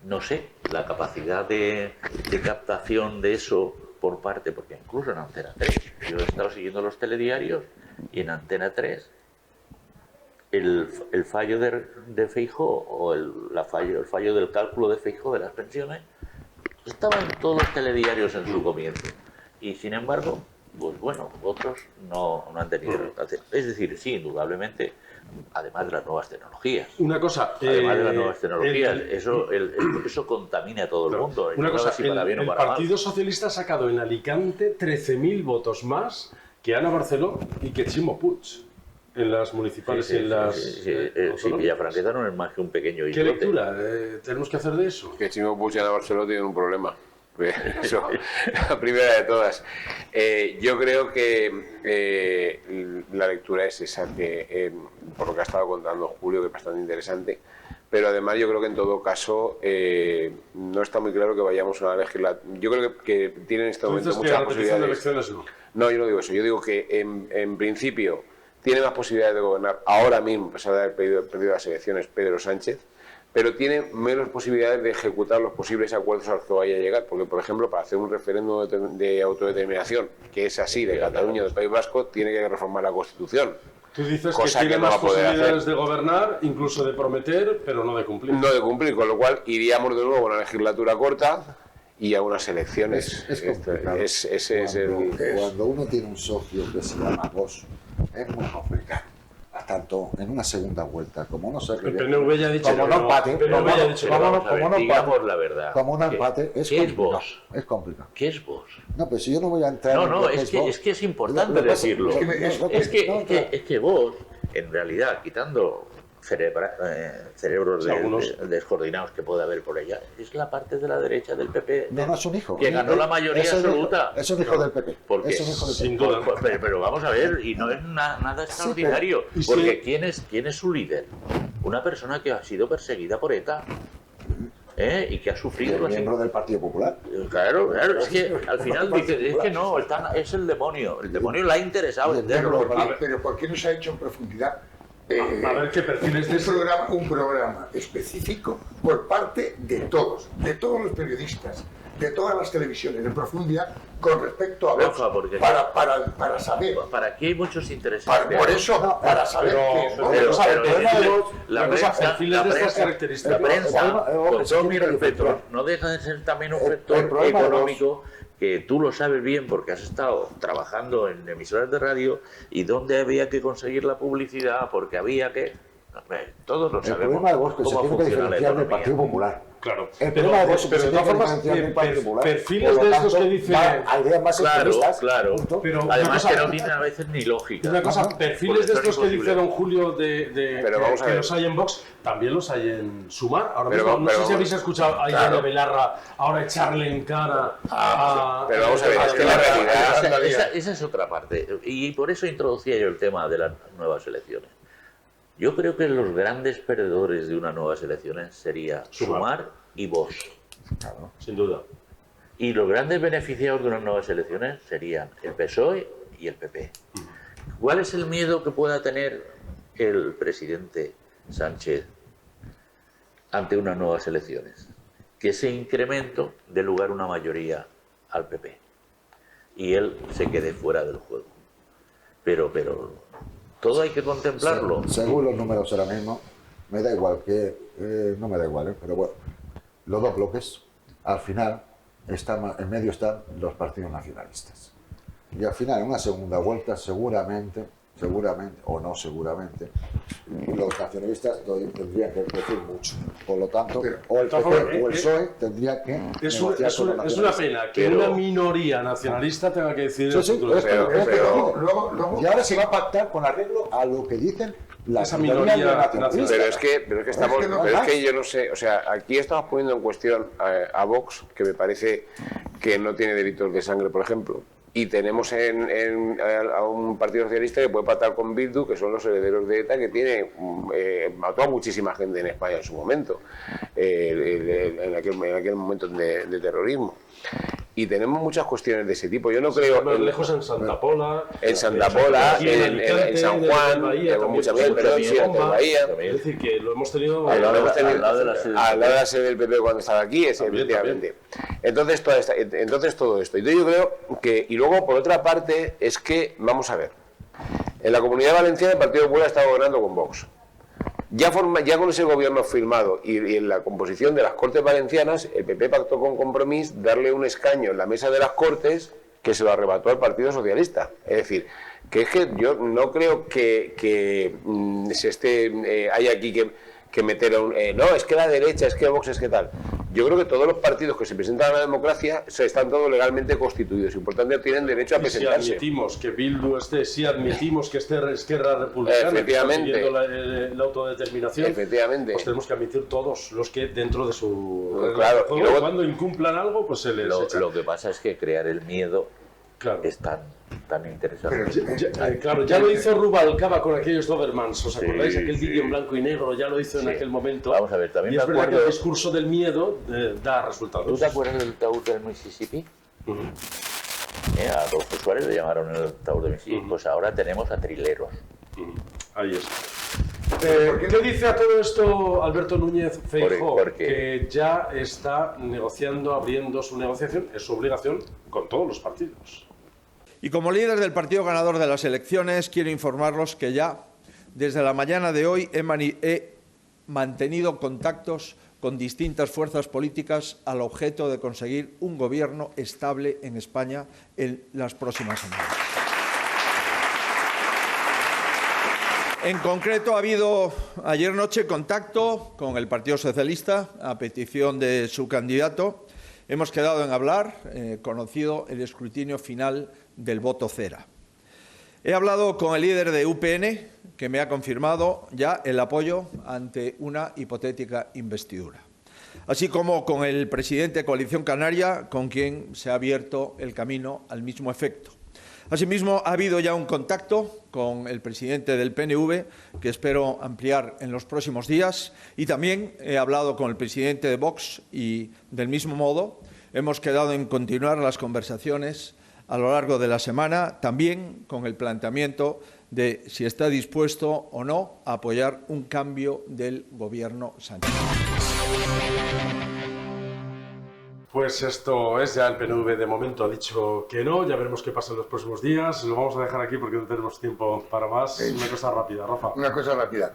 No sé, la capacidad de captación de eso por parte, porque incluso en Antena 3, yo he estado siguiendo los telediarios y en Antena 3 el fallo de Feijóo o el fallo del cálculo de Feijóo de las pensiones estaba en todos los telediarios en su comienzo y sin embargo, pues bueno, otros no han tenido. Es decir, sí, indudablemente, además de las nuevas tecnologías. Una cosa, además de las nuevas tecnologías, eso contamina a todo el mundo. Una cosa, si para bien o el para Partido mal. Socialista ha sacado en Alicante 13.000 votos más que Ana Barceló y que Chimo Puig en las municipales y en las... Sí, Villafranqueta no es más que un pequeño islote. ¿Qué lectura tenemos que hacer de eso? Que Chimo Puig y Ana Barceló tienen un problema. Eso, la primera de todas. Yo creo que la lectura es esa, que por lo que ha estado contando Julio, que es bastante interesante, pero además yo creo que en todo caso no está muy claro que vayamos a una legislatura. Yo creo que tienen en este momento muchas posibilidades. De elecciones, no, yo no digo eso. Yo digo que en principio tiene más posibilidades de gobernar ahora mismo, a pesar de haber perdido las elecciones, Pedro Sánchez, pero tiene menos posibilidades de ejecutar los posibles acuerdos a los que vaya a llegar, porque, por ejemplo, para hacer un referéndum de autodeterminación, que es así, de Cataluña, del País Vasco, tiene que reformar la Constitución. Tú dices que tiene más posibilidades de gobernar, incluso de prometer, pero no de cumplir. No de cumplir, con lo cual iríamos de nuevo a una legislatura corta y a unas elecciones. Cuando uno tiene un socio que se llama Vox, es muy complicado. Tanto en una segunda vuelta como no sé el PNV ya ha dicho como no empate, digamos la verdad. Como un empate es complicado. Es complicado. ¿Qué es Vox? No, pues si yo no voy a entrar. No, es que es importante decirlo. Es que Vox, en realidad, quitando cerebros descoordinados que puede haber por ella, es la parte de la derecha del PP no es un hijo, que ganó la mayoría absoluta. Es un hijo del PP. Porque, sin duda. Pero vamos a ver, y no es nada extraordinario, porque ¿quién es su líder? Una persona que ha sido perseguida por ETA. Y que ha sufrido... miembro del Partido Popular. Claro, es que al final dice, es que no, es el demonio le ha interesado venderlo. Pero ¿por qué no se ha hecho en profundidad a ver qué perfiles de un programa específico por parte de todos los periodistas, de todas las televisiones, en profundidad con respecto a Vox, para saber. Para aquí hay muchos intereses. Por eso, para saber la prensa, con todo mi respeto, no deja de ser también un sector económico que tú lo sabes bien porque has estado trabajando en emisoras de radio y donde había que conseguir la publicidad porque había que... Todos lo sabemos. El problema de Vox que se tiene que diferenciar del Partido Popular. Claro. El problema de Vox que se tiene que diferenciar del Partido Popular. Perfiles de estos que dicen... Hay ideas más extremistas. Claro. Pero además que no tienen a veces ni lógica. Una cosa, perfiles de estos que dice don Julio que los hay en Vox, también los hay en Sumar. Ahora mismo, no sé si habéis escuchado a Irene Belarra ahora echarle en cara a... Pero vamos a ver, es que la realidad... Esa es otra parte. Y por eso introducía yo el tema de las nuevas elecciones. Yo creo que los grandes perdedores de unas nuevas elecciones sería Sumar y Vox. Claro, sin duda. Y los grandes beneficiados de unas nuevas elecciones serían el PSOE y el PP. ¿Cuál es el miedo que pueda tener el presidente Sánchez ante unas nuevas elecciones? Que ese incremento dé lugar a una mayoría al PP y él se quede fuera del juego. Pero todo hay que contemplarlo. Según los números ahora mismo, me da igual no me da igual, pero bueno, los dos bloques, al final, en medio están los partidos nacionalistas. Y al final, en una segunda vuelta, seguramente, o no seguramente, los nacionalistas tendrían que decir mucho. Por lo tanto, o el PP o el PSOE tendría que negociar con los nacionalistas. Es una pena que una minoría nacionalista tenga que decidir el futuro. Y ahora se va a pactar con arreglo a lo que dicen esa minoría nacionalista. Pero es que estamos, es que yo no sé, o sea, aquí estamos poniendo en cuestión a Vox, que me parece que no tiene delitos de sangre, por ejemplo. Y tenemos a un partido socialista que puede pactar con Bildu, que son los herederos de ETA, que mató a muchísima gente en España en su momento, en aquel momento de terrorismo. Y tenemos muchas cuestiones de ese tipo. Yo no creo... Más lejos en Santa Pola... En Santa Pola, en San Juan, tenemos mucha gente, en Bahía... Es decir, que lo hemos tenido... Al lado de la sede del PP cuando estaba aquí, efectivamente. Entonces, todo esto. Yo creo que... Y luego, por otra parte, es que, vamos a ver, en la Comunidad Valenciana el Partido Popular está gobernando con Vox. Ya con ese gobierno firmado y en la composición de las Cortes Valencianas, el PP pactó con Compromís darle un escaño en la mesa de las Cortes que se lo arrebató al Partido Socialista. Es decir, que es que yo no creo que hay aquí que meter a no, es que la derecha, es que Vox, es que tal. Yo creo que todos los partidos que se presentan a la democracia están todos legalmente constituidos y por tanto tienen derecho a presentarse. Si admitimos que Bildu esté, si admitimos que esté Esquerra Republicana, efectivamente, que está siguiendo la autodeterminación, efectivamente, pues tenemos que admitir todos los que dentro de su... Claro, y luego, cuando incumplan algo, pues se les echa. Lo que pasa es que crear el miedo es tan interesante. Ya lo hizo Rubalcaba con aquellos Dobermans, ¿os acordáis? Aquel vídeo en blanco y negro, ya lo hizo en aquel momento. Vamos a ver, también y es verdad que el discurso del miedo da resultados. ¿Tú te acuerdas del taur del Mississippi? A Adolfo Suárez le llamaron el taur del Mississippi. Pues ahora tenemos a trileros. Ahí es. ¿Qué dice a todo esto Alberto Núñez Feijóo? Que ya está negociando, abriendo su negociación, es su obligación con todos los partidos. Y como líder del partido ganador de las elecciones, quiero informarlos que ya desde la mañana de hoy he mantenido contactos con distintas fuerzas políticas al objeto de conseguir un gobierno estable en España en las próximas semanas. En concreto, ha habido ayer noche contacto con el Partido Socialista a petición de su candidato. Hemos quedado en hablar, conocido el escrutinio final del voto cera. He hablado con el líder de UPN, que me ha confirmado ya el apoyo ante una hipotética investidura, así como con el presidente de Coalición Canaria, con quien se ha abierto el camino al mismo efecto. Asimismo, ha habido ya un contacto con el presidente del PNV, que espero ampliar en los próximos días, y también he hablado con el presidente de Vox y, del mismo modo, hemos quedado en continuar las conversaciones a lo largo de la semana, también con el planteamiento de si está dispuesto o no a apoyar un cambio del Gobierno Sánchez. Pues esto es, ya el PNV de momento ha dicho que no, ya veremos qué pasa en los próximos días. Lo vamos a dejar aquí porque no tenemos tiempo para más. Una cosa rápida, Rafa. Una cosa rápida.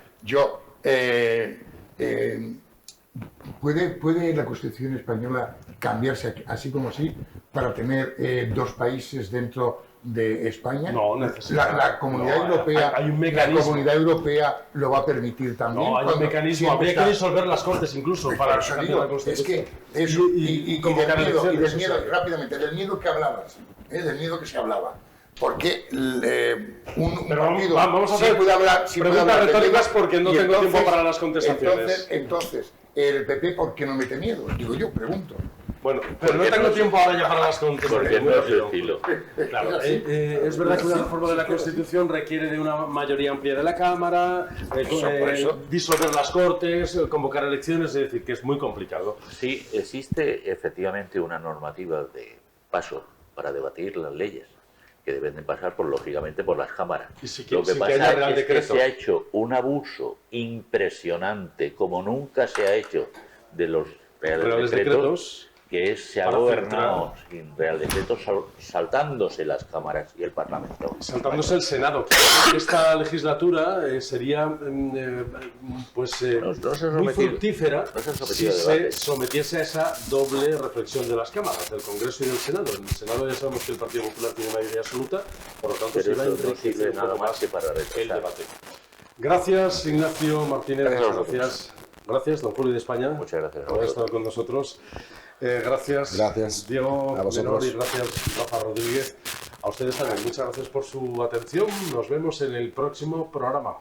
¿Puede la Constitución española cambiarse así como así para tener dos países dentro de España? No, necesita. La Comunidad Europea, hay un mecanismo. La Comunidad Europea lo va a permitir también. No, hay un mecanismo. Habría que disolver las Cortes incluso para cambiar la Constitución. Es que eso, y del miedo, rápidamente, del miedo que hablabas, del miedo que se hablaba. Porque un partido vamos a hacer puede hablar preguntas retóricas porque no tengo tiempo para las contestaciones. Entonces, el PP, ¿por qué no mete miedo? Digo yo, pregunto. Bueno, pero no tengo tiempo ahora ya para las contestaciones. Porque no es el estilo. Claro, es verdad que una reforma de la Constitución requiere de una mayoría amplia de la Cámara, disolver las Cortes, convocar elecciones, es decir, que es muy complicado. Sí, existe efectivamente una normativa de paso para debatir las leyes, que deben de pasar, lógicamente, por las cámaras. Lo que pasa es que se ha hecho un abuso impresionante, como nunca se ha hecho, de los reales decretos, que se ha gobernado sin real decreto, saltándose las cámaras y el Parlamento. Saltándose el Senado. Esta legislatura sería muy fructífera si se sometiese a esa doble reflexión de las cámaras, del Congreso y del Senado. En el Senado ya sabemos que el Partido Popular tiene mayoría absoluta, por lo tanto se va a enriquecer nada más que para el debate. Gracias, Ignacio Martínez. Gracias, don Julio de España. Muchas gracias. Por haber estado con nosotros. Gracias, Diego Menor, y gracias, Rafa Rodríguez. A ustedes también, muchas gracias por su atención. Nos vemos en el próximo programa.